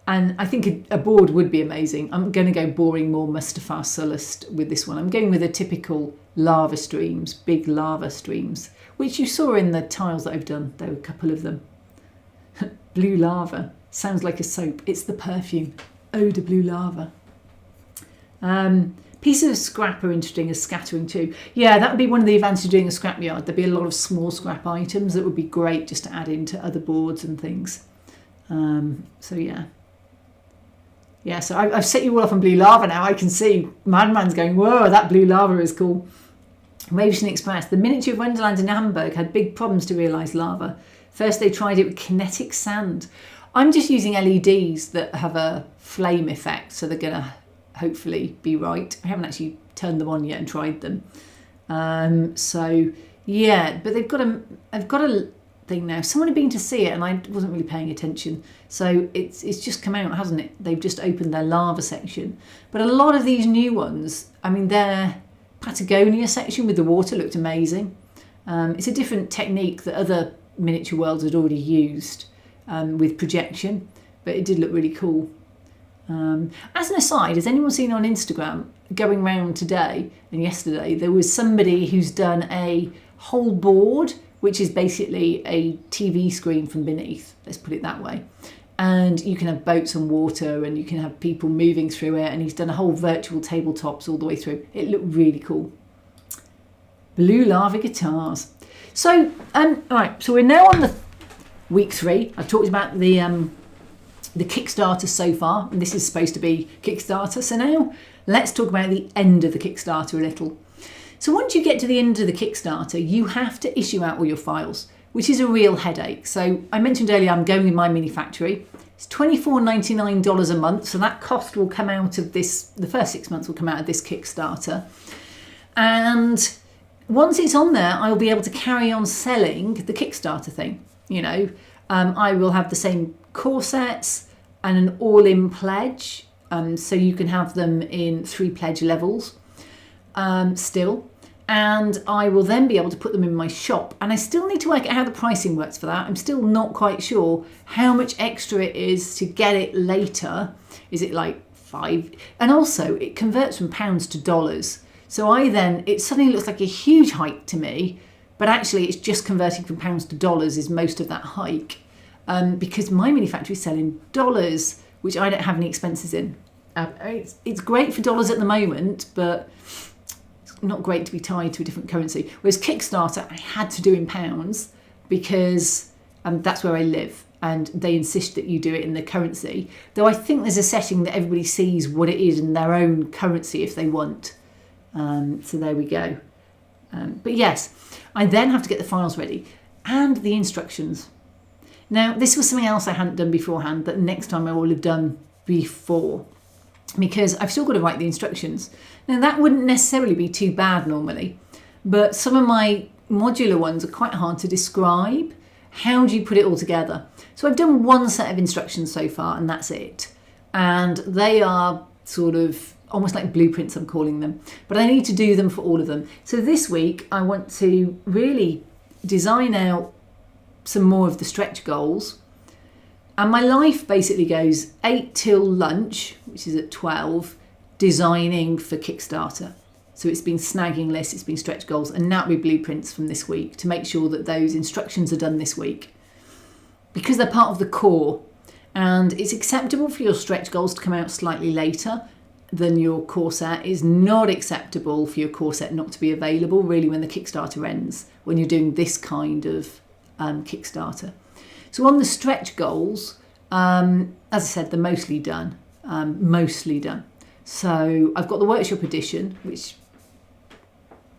And I think a board would be amazing. I'm going to go boring more Mustafar Sullust with this one. I'm going with the typical lava streams, big lava streams, which you saw in the tiles that I've done. There were a couple of them. Blue lava. Sounds like a soap. It's the perfume. Eau de blue lava. Pieces of scrap are interesting as scattering too. Yeah, that would be one of the advantages of doing a scrapyard. There'd be a lot of small scrap items that would be great just to add into other boards and things. So yeah. Yeah, so I've set you all off on blue lava now. I can see Madman's going, whoa, that blue lava is cool. Raveson Express. The miniature of Wonderland in Hamburg had big problems to realise lava. First they tried it with kinetic sand. I'm just using LEDs that have a flame effect, so they're going to hopefully be right. I haven't actually turned them on yet and tried them. So yeah, but I've got a thing now. Someone had been to see it and I wasn't really paying attention. So it's just come out, hasn't it? They've just opened their lava section. But a lot of these new ones, I mean, their Patagonia section with the water looked amazing. It's a different technique that other miniature worlds had already used with projection, but it did look really cool. As an aside, has anyone seen on Instagram, going round today and yesterday, there was somebody who's done a whole board, which is basically a TV screen from beneath, let's put it that way. And you can have boats on water and you can have people moving through it, and he's done a whole virtual tabletops all the way through. It looked really cool. Blue lava guitars. So, all right, so we're now on the week 3. I've talked about the Kickstarter so far, and this is supposed to be Kickstarter. So now let's talk about the end of the Kickstarter a little. So once you get to the end of the Kickstarter, you have to issue out all your files, which is a real headache. So I mentioned earlier, I'm going with my mini factory. It's $24.99 a month. So that cost will come out of this, the first 6 months will come out of this Kickstarter. And once it's on there, I'll be able to carry on selling the Kickstarter thing, you know. I will have the same core sets and an all-in pledge, so you can have them in 3 pledge levels still. And I will then be able to put them in my shop. And I still need to work out how the pricing works for that. I'm still not quite sure how much extra it is to get it later. Is it like 5? And also it converts from pounds to dollars. So it suddenly looks like a huge hike to me, but actually it's just converting from pounds to dollars is most of that hike. Because my mini factory is selling dollars, which I don't have any expenses in. It's great for dollars at the moment, but not great to be tied to a different currency. Whereas Kickstarter I had to do in pounds because that's where I live and they insist that you do it in the currency, though I think there's a setting that everybody sees what it is in their own currency if they want. So there we go. But yes, I then have to get the files ready and the instructions. Now this was something else I hadn't done beforehand that next time I will have done before, because I've still got to write the instructions. Now that wouldn't necessarily be too bad normally, but some of my modular ones are quite hard to describe. How do you put it all together? So I've done one set of instructions so far and that's it. And they are sort of almost like blueprints, I'm calling them, but I need to do them for all of them. So this week I want to really design out some more of the stretch goals. And my life basically goes 8 till lunch, which is at 12, designing for Kickstarter. So it's been snagging lists, it's been stretch goals, and now it'll be blueprints from this week to make sure that those instructions are done this week. Because they're part of the core, and it's acceptable for your stretch goals to come out slightly later than your core set. It's not acceptable for your core set not to be available really when the Kickstarter ends, when you're doing this kind of Kickstarter. So on the stretch goals, as I said, they're mostly done. So I've got the workshop edition, which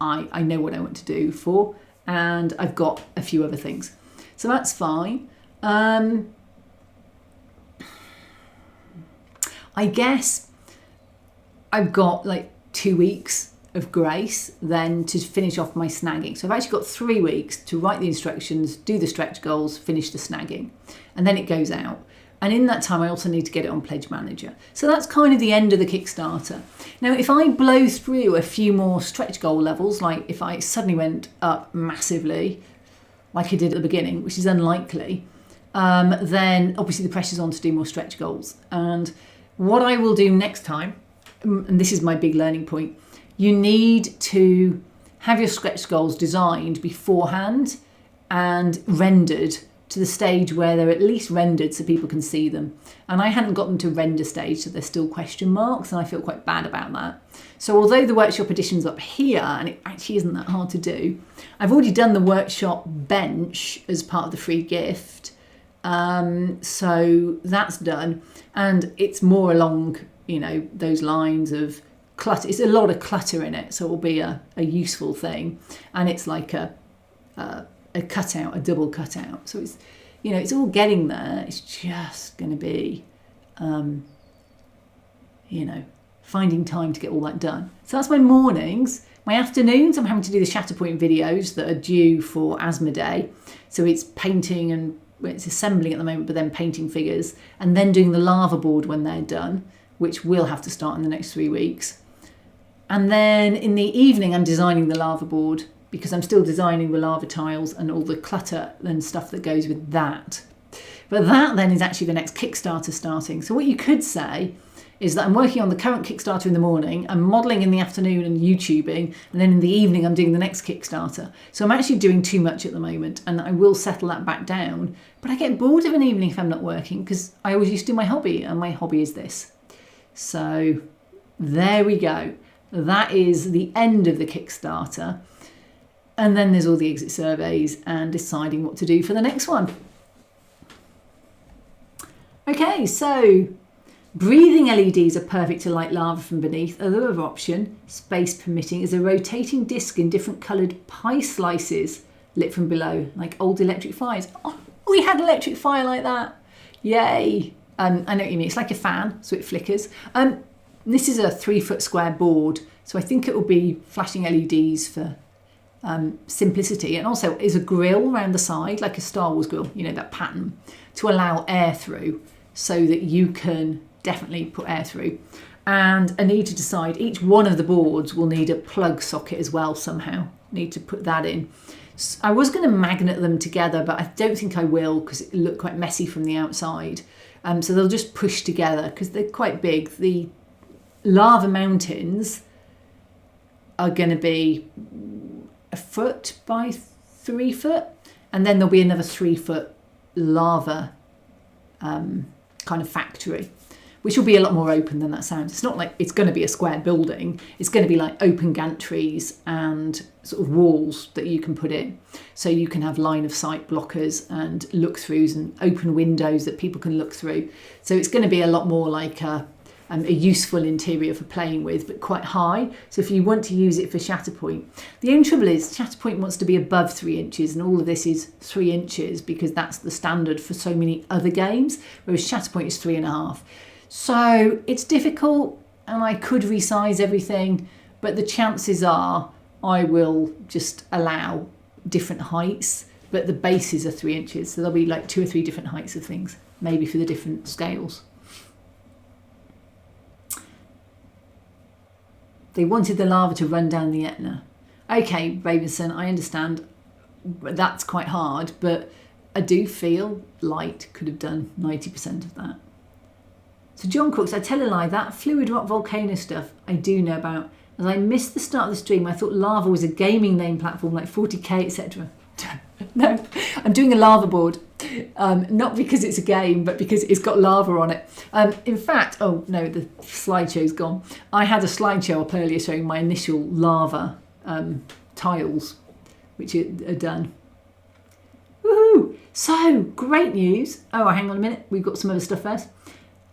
I know what I want to do for, and I've got a few other things. So that's fine. I guess I've got like 2 weeks of grace then to finish off my snagging. So I've actually got 3 weeks to write the instructions, do the stretch goals, finish the snagging, and then it goes out. And in that time, I also need to get it on Pledge Manager. So that's kind of the end of the Kickstarter. Now, if I blow through a few more stretch goal levels, like if I suddenly went up massively, like I did at the beginning, which is unlikely, then obviously the pressure's on to do more stretch goals. And what I will do next time, and this is my big learning point, you need to have your stretch goals designed beforehand and rendered to the stage where they're at least rendered so people can see them. And I hadn't got them to render stage, so they're still question marks, and I feel quite bad about that. So although the workshop edition's up here, and it actually isn't that hard to do, I've already done the workshop bench as part of the free gift. So that's done. And it's more along, those lines of clutter. It's a lot of clutter in it, so it will be a useful thing. And it's like a cutout, a double cutout. So it's, it's all getting there. It's just going to be, finding time to get all that done. So that's my mornings. My afternoons, I'm having to do the Shatterpoint videos that are due for Asthma Day. So it's painting and it's assembling at the moment, but then painting figures and then doing the lava board when they're done, which will have to start in the next 3 weeks. And then in the evening, I'm designing the lava board, because I'm still designing the lava tiles and all the clutter and stuff that goes with that. But that then is actually the next Kickstarter starting. So what you could say is that I'm working on the current Kickstarter in the morning, I'm modelling in the afternoon and YouTubing, and then in the evening I'm doing the next Kickstarter. So I'm actually doing too much at the moment, and I will settle that back down. But I get bored of an evening if I'm not working, because I always used to do my hobby, and my hobby is this. So there we go. That is the end of the Kickstarter. And then there's all the exit surveys and deciding what to do for the next one. Okay, so breathing LEDs are perfect to light lava from beneath. Another option, space permitting, is a rotating disc in different coloured pie slices lit from below, like old electric fires. Oh, we had an electric fire like that. Yay. I know what you mean. It's like a fan, so it flickers. This is a 3 foot square board, so I think it will be flashing LEDs for simplicity, and also is a grill around the side, like a Star Wars grill, you know, that pattern, to allow air through, so that you can definitely put air through. And I need to decide, each one of the boards will need a plug socket as well somehow. Need to put that in. So I was going to magnet them together, but I don't think I will, because it looked quite messy from the outside. So they'll just push together because they're quite big. The lava mountains are going to be 1 foot by 3 foot, and then there'll be another 3 foot lava kind of factory, which will be a lot more open than that sounds. It's not like it's going to be a square building. It's going to be like open gantries and sort of walls that you can put in. So you can have line of sight blockers and look throughs and open windows that people can look through. So it's going to be a lot more like a useful interior for playing with, but quite high. So if you want to use it for Shatterpoint, the only trouble is Shatterpoint wants to be above 3 inches, and all of this is 3 inches because that's the standard for so many other games, whereas Shatterpoint is 3.5. So it's difficult, and I could resize everything, but the chances are I will just allow different heights, but the bases are 3 inches. So there'll be like 2 or 3 different heights of things, maybe for the different scales. They wanted the lava to run down the Etna. Okay, Ravenson, I understand. That's quite hard, but I do feel light could have done 90% of that. So John Crooks, I tell a lie, that fluid rock volcano stuff I do know about. As I missed the start of the stream, I thought lava was a gaming name platform like 40k, etc. No, I'm doing a lava board. Not because it's a game, but because it's got lava on it. In fact, oh no, the slideshow's gone. I had a slideshow up earlier showing my initial lava tiles, which are done. Woohoo! So, great news. Oh, hang on a minute. We've got some other stuff first.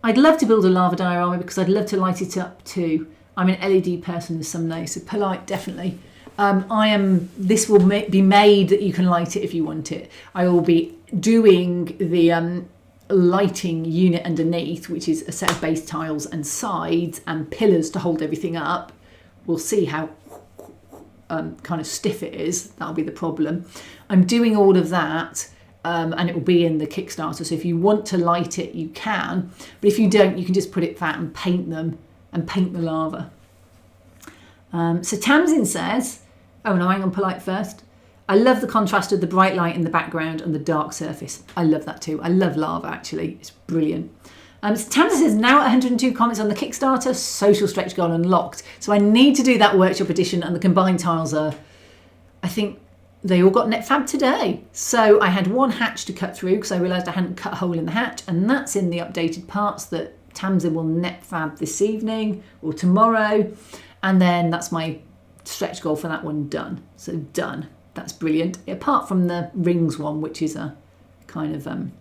I'd love to build a lava diorama because I'd love to light it up too. I'm an LED person, as some know, so polite, definitely. This will be made that you can light it if you want it. I will be doing the lighting unit underneath, which is a set of base tiles and sides and pillars to hold everything up. We'll see how kind of stiff it is. That'll be the problem. I'm doing all of that. And it will be in the Kickstarter. So if you want to light it, you can. But if you don't, you can just put it flat and paint them and paint the lava. So Tamsin says, oh no, hang on, polite first. I love the contrast of the bright light in the background and the dark surface. I love that too. I love lava, actually. It's brilliant. So Tamsin says, now at 102 comments on the Kickstarter, social stretch goal unlocked. So I need to do that workshop edition, and the combined tiles are, I think, they all got net fab today. So I had one hatch to cut through because I realised I hadn't cut a hole in the hatch, and that's in the updated parts that Tamsin will net fab this evening or tomorrow. And then that's my stretch goal for that one done. So done. That's brilliant. Apart from the rings one, which is a kind of... and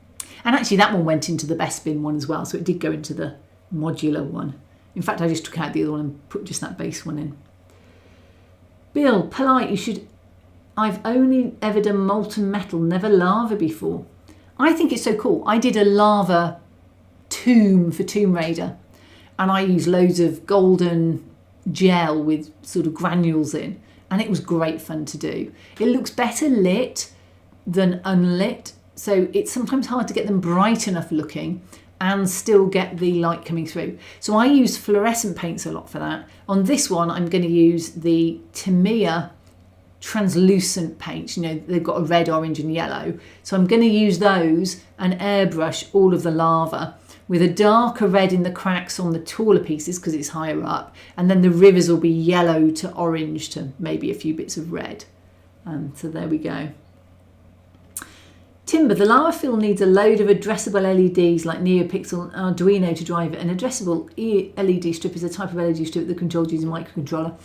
actually that one went into the best bin one as well. So it did go into the modular one. In fact, I just took out the other one and put just that base one in. Bill, polite, you should... I've only ever done molten metal, never lava before. I think it's so cool. I did a lava tomb for Tomb Raider, and I used loads of golden gel with sort of granules in, and it was great fun to do. It looks better lit than unlit, so it's sometimes hard to get them bright enough looking and still get the light coming through. So I use fluorescent paints a lot for that. On this one, I'm going to use the Tamiya translucent paints. You know, they've got a red, orange and yellow. So I'm going to use those and airbrush all of the lava with a darker red in the cracks on the taller pieces because it's higher up. And then the rivers will be yellow to orange to maybe a few bits of red. So there we go. Timber, the lava fill needs a load of addressable LEDs like NeoPixel and Arduino to drive it. An addressable LED strip is a type of LED strip that controls using a microcontroller.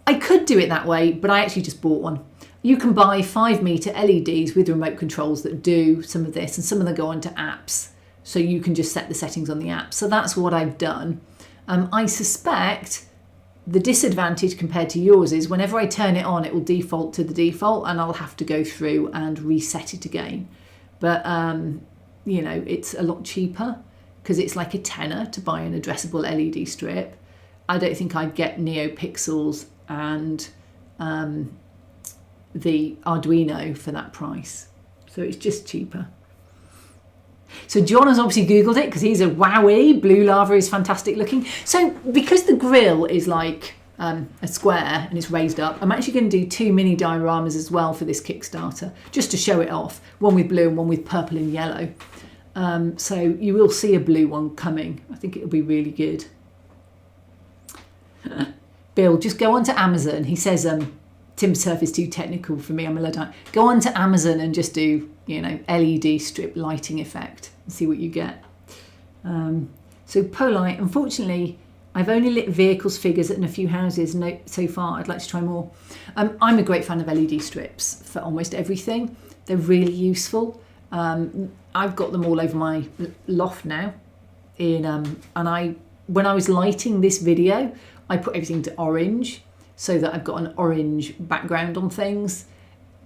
I could do it that way, but I actually just bought one. You can buy 5 meter LEDs with remote controls that do some of this, and some of them go onto apps. So you can just set the settings on the app. So that's what I've done. I suspect the disadvantage compared to yours is whenever I turn it on, it will default to the default and I'll have to go through and reset it again. But, you know, it's a lot cheaper because it's like a tenner to buy an addressable LED strip. I don't think I'd get NeoPixels and the Arduino for that price. So it's just cheaper. So John has obviously Googled it because he's a wowie. Blue lava is fantastic looking. So because the grill is like a square and it's raised up, I'm actually going to do 2 mini dioramas as well for this Kickstarter, just to show it off. One with blue and one with purple and yellow. So you will see a blue one coming. I think it'll be really good. Bill, just go on to Amazon. He says Tim Surf is too technical for me. I'm a Luddite. Go on to Amazon and just do, LED strip lighting effect and see what you get. So Polite, unfortunately, I've only lit vehicles, figures and a few houses so far. I'd like to try more. I'm a great fan of LED strips for almost everything. They're really useful. I've got them all over my loft now. And when I was lighting this video, I put everything to orange so that I've got an orange background on things.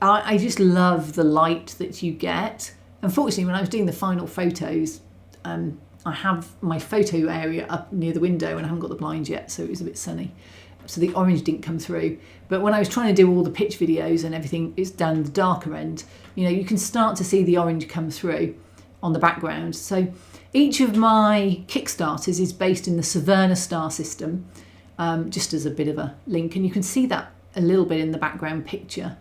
I just love the light that you get. Unfortunately, when I was doing the final photos, I have my photo area up near the window and I haven't got the blinds yet, so it was a bit sunny. So the orange didn't come through. But when I was trying to do all the pitch videos and everything, it's down the darker end. You can start to see the orange come through on the background. So each of my Kickstarters is based in the Severna star system, just as a bit of a link. And you can see that a little bit in the background picture,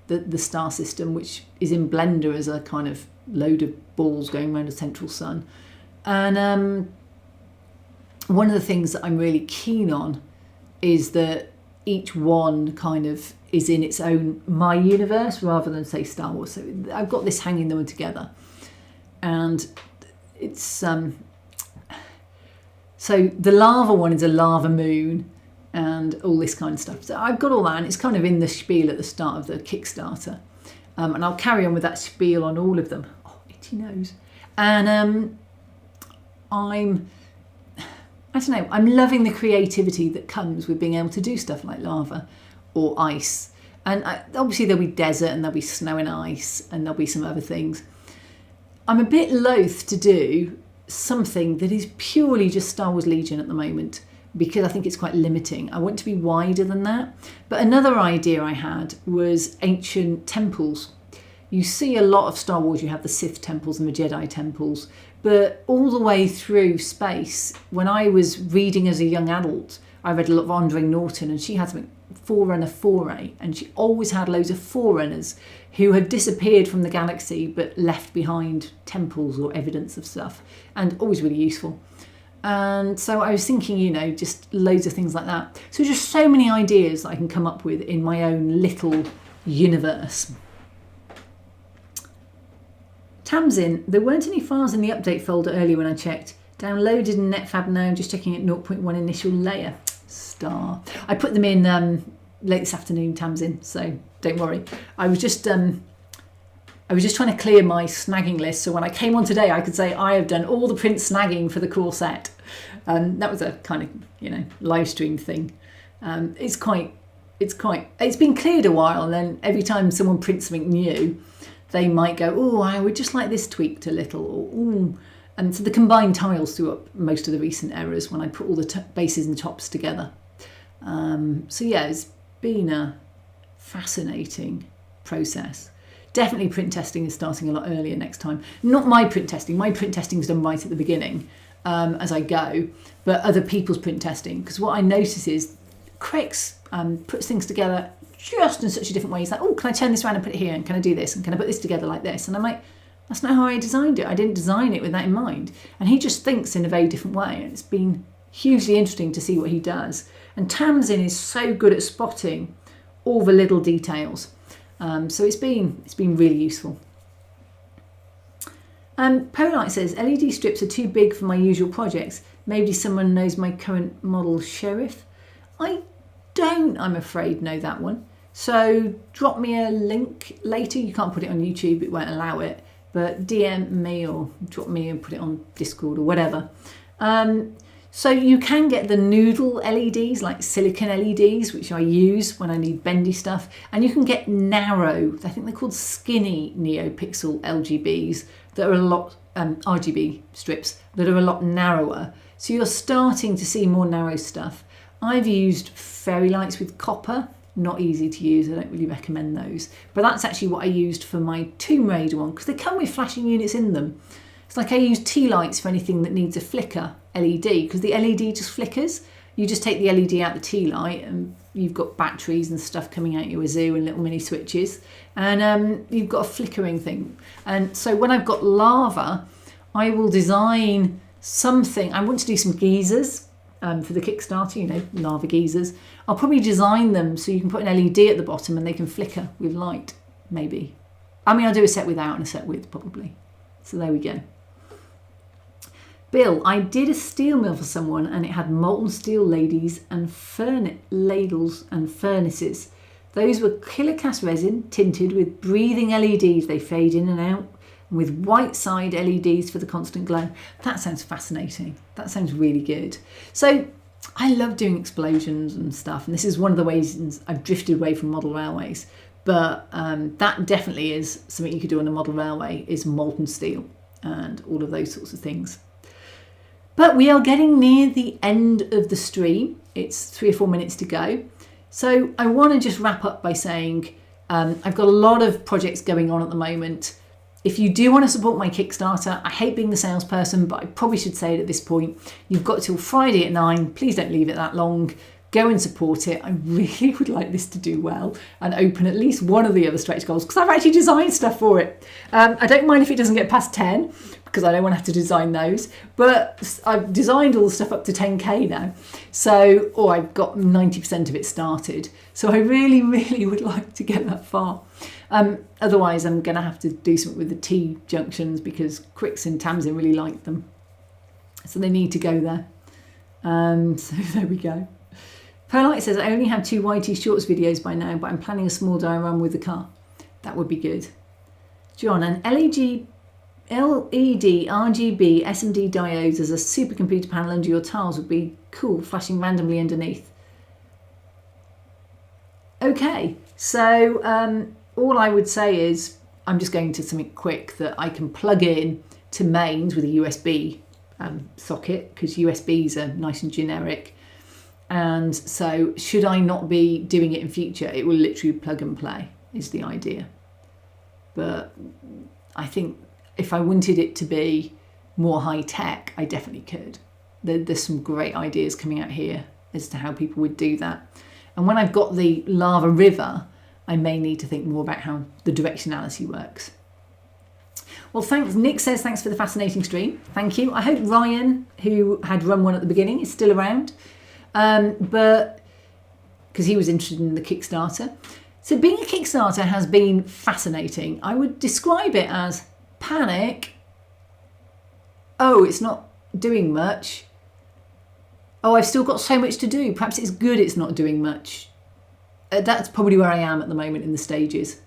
the star system, which is in Blender as a kind of load of balls going around a central sun. And one of the things that I'm really keen on is that each one kind of is in its own my universe rather than say Star Wars. So I've got this hanging them together, and it's so the lava one is a lava moon and all this kind of stuff. So I've got all that, and it's kind of in the spiel at the start of the Kickstarter, and I'll carry on with that spiel on all of them. Oh, itchy nose. And I'm loving the creativity that comes with being able to do stuff like lava or ice. And obviously there'll be desert and there'll be snow and ice and there'll be some other things. I'm a bit loath to do something that is purely just Star Wars Legion at the moment because I think it's quite limiting. I want to be wider than that. But another idea I had was ancient temples. You see a lot of Star Wars, you have the Sith temples and the Jedi temples, but all the way through space, when I was reading as a young adult, I read a lot of Andre Norton, and she had something, Forerunner 4A, and she always had loads of Forerunners who had disappeared from the galaxy but left behind temples or evidence of stuff, and always really useful. And so I was thinking, just loads of things like that. So just so many ideas that I can come up with in my own little universe. Tamsin, there weren't any files in the update folder earlier when I checked. Downloaded in Netfab now, just checking at 0.1 initial layer. Star. I put them in late this afternoon, Tamsin, so don't worry. I was just trying to clear my snagging list, so when I came on today, I could say I have done all the print snagging for the core set. That was a kind of live stream thing. It's been cleared a while, and then every time someone prints something new, they might go, oh, I would just like this tweaked a little, or ooh. And so the combined tiles threw up most of the recent errors when I put all the bases and tops together. So yeah, it's been a fascinating process. Definitely print testing is starting a lot earlier next time. Not my print testing. My print testing is done right at the beginning as I go, but other people's print testing. Because what I notice is Crix puts things together just in such a different way. He's like, oh, can I turn this around and put it here? And can I do this? And can I put this together like this? And I'm like, that's not how I designed it. I didn't design it with that in mind. And he just thinks in a very different way. And it's been hugely interesting to see what he does. And Tamsin is so good at spotting all the little details. So it's been really useful. Polite says, LED strips are too big for my usual projects. Maybe someone knows my current model Sheriff. I don't, I'm afraid, know that one. So drop me a link later. You can't put it on YouTube, it won't allow it. But DM me or drop me and put it on Discord or whatever. So you can get the noodle LEDs, like silicon LEDs, which I use when I need bendy stuff. And you can get narrow, I think they're called skinny NeoPixel LGBs that are a lot, RGB strips that are a lot narrower. So you're starting to see more narrow stuff. I've used fairy lights with copper not easy to use. I don't really recommend those. But that's actually what I used for my Tomb Raider one, because they come with flashing units in them. It's like I use tea lights for anything that needs a flicker LED, because the LED just flickers. You just take the LED out the tea light and you've got batteries and stuff coming out your zoo and little mini switches, and you've got a flickering thing. And so when I've got lava, I will design something. I want to do some geysers for the Kickstarter, you know, lava geysers. I'll probably design them so you can put an LED at the bottom and they can flicker with light, maybe. I mean, I'll do a set without and a set with, probably. So there we go. Bill, I did a steel mill for someone and it had molten steel ladles and ladles and furnaces. Those were killer cast resin tinted with breathing LEDs. They fade in and out, and with white side LEDs for the constant glow. That sounds fascinating. That sounds really good. So I love doing explosions and stuff, and this is one of the ways I've drifted away from model railways. But that definitely is something you could do on a model railway, is molten steel and all of those sorts of things. But we are getting near the end of the stream. It's 3 or 4 minutes to go. So I want to just wrap up by saying I've got a lot of projects going on at the moment. If you do want to support my Kickstarter, I hate being the salesperson, but I probably should say it at this point. You've got till Friday at 9. Please don't leave it that long. Go and support it. I really would like this to do well and open at least one of the other stretch goals, because I've actually designed stuff for it. I don't mind if it doesn't get past 10, because I don't want to have to design those, but I've designed all the stuff up to 10k now. So, or I've got 90% of it started. So I really, really would like to get that far. Otherwise, I'm going to have to do something with the T junctions, because Quicks and Tamsin really like them. So they need to go there. So there we go. Perlite says, I only have 2 YT Shorts videos by now, but I'm planning a small diorama with the car. That would be good. John, an LED, RGB, SMD diodes as a supercomputer panel under your tiles would be cool, flashing randomly underneath. Okay, so all I would say is I'm just going to something quick that I can plug in to mains with a USB socket, because USBs are nice and generic. And so should I not be doing it in future, it will literally plug and play is the idea. But I think if I wanted it to be more high tech, I definitely could. There's some great ideas coming out here as to how people would do that. And when I've got the lava river, I may need to think more about how the directionality works. Well, thanks. Nick says, thanks for the fascinating stream. Thank you. I hope Ryan, who had run one at the beginning, is still around. But because he was interested in the Kickstarter. So being a Kickstarter has been fascinating. I would describe it as panic. Oh, it's not doing much. Oh, I've still got so much to do. Perhaps it's good it's not doing much. That's probably where I am at the moment in the stages.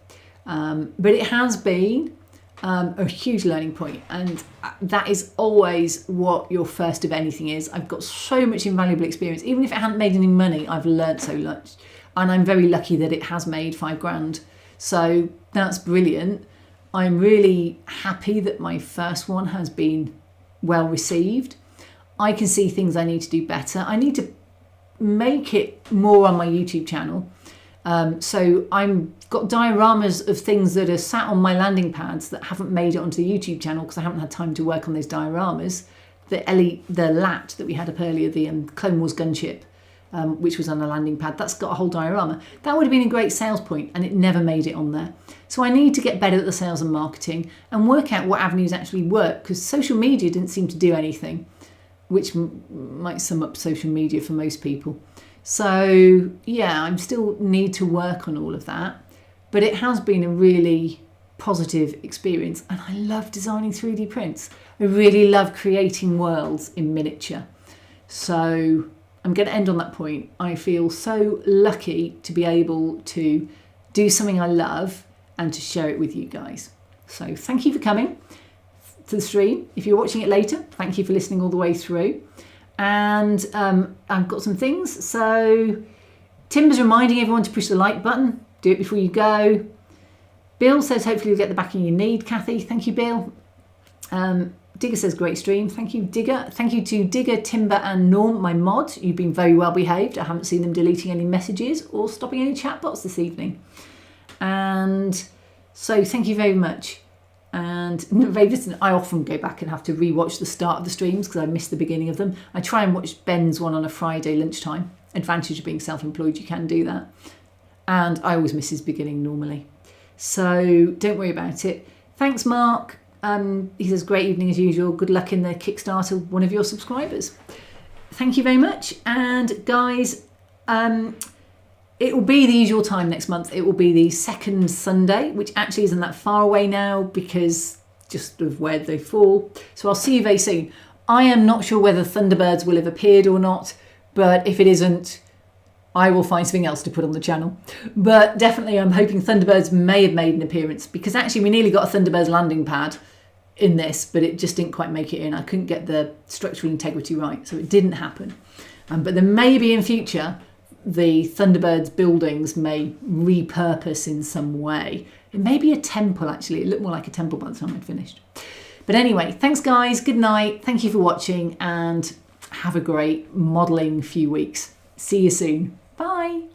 But it has been a huge learning point, and that is always what your first of anything is. I've got so much invaluable experience. Even if it hadn't made any money, I've learned so much, and I'm very lucky that it has made £5,000. So that's brilliant. I'm really happy that my first one has been well received. I can see things I need to do better. I need to make it more on my YouTube channel. So I've got dioramas of things that are sat on my landing pads that haven't made it onto the YouTube channel because I haven't had time to work on those dioramas. The LAT that we had up earlier, the Clone Wars gunship, which was on a landing pad, that's got a whole diorama. That would have been a great sales point, and it never made it on there. So I need to get better at the sales and marketing and work out what avenues actually work, because social media didn't seem to do anything, which might sum up social media for most people. So yeah, I still need to work on all of that, but it has been a really positive experience, and I love designing 3D prints. I really love creating worlds in miniature. So I'm going to end on that point. I feel so lucky to be able to do something I love and to share it with you guys. So thank you for coming to the stream. If you're watching it later, thank you for listening all the way through. And I've got some things. So Tim's reminding everyone to push the like button. Do it before you go. Bill says hopefully you'll get the backing you need, Kathy. Thank you, Bill. Digger says, great stream. Thank you, Digger. Thank you to Digger, Timber and Norm, my mod. You've been very well behaved. I haven't seen them deleting any messages or stopping any chat bots this evening. And so thank you very much. And listen, I often go back and have to rewatch the start of the streams because I missed the beginning of them. I try and watch Ben's one on a Friday lunchtime. Advantage of being self-employed, you can do that. And I always miss his beginning normally. So don't worry about it. Thanks, Mark. He says, great evening as usual. Good luck in the Kickstarter, one of your subscribers. Thank you very much. And guys, it will be the usual time next month. It will be the second Sunday, which actually isn't that far away now because just of where they fall. So I'll see you very soon. I am not sure whether Thunderbirds will have appeared or not, but if it isn't, I will find something else to put on the channel. But definitely I'm hoping Thunderbirds may have made an appearance because actually we nearly got a Thunderbirds landing pad in this, but it just didn't quite make it in. I couldn't get the structural integrity right, so it didn't happen. But there may be in future the Thunderbirds buildings may repurpose in some way. It may be a temple actually. It looked more like a temple by the time I'd finished. But anyway, thanks guys, good night. Thank you for watching and have a great modelling few weeks. See you soon. Bye.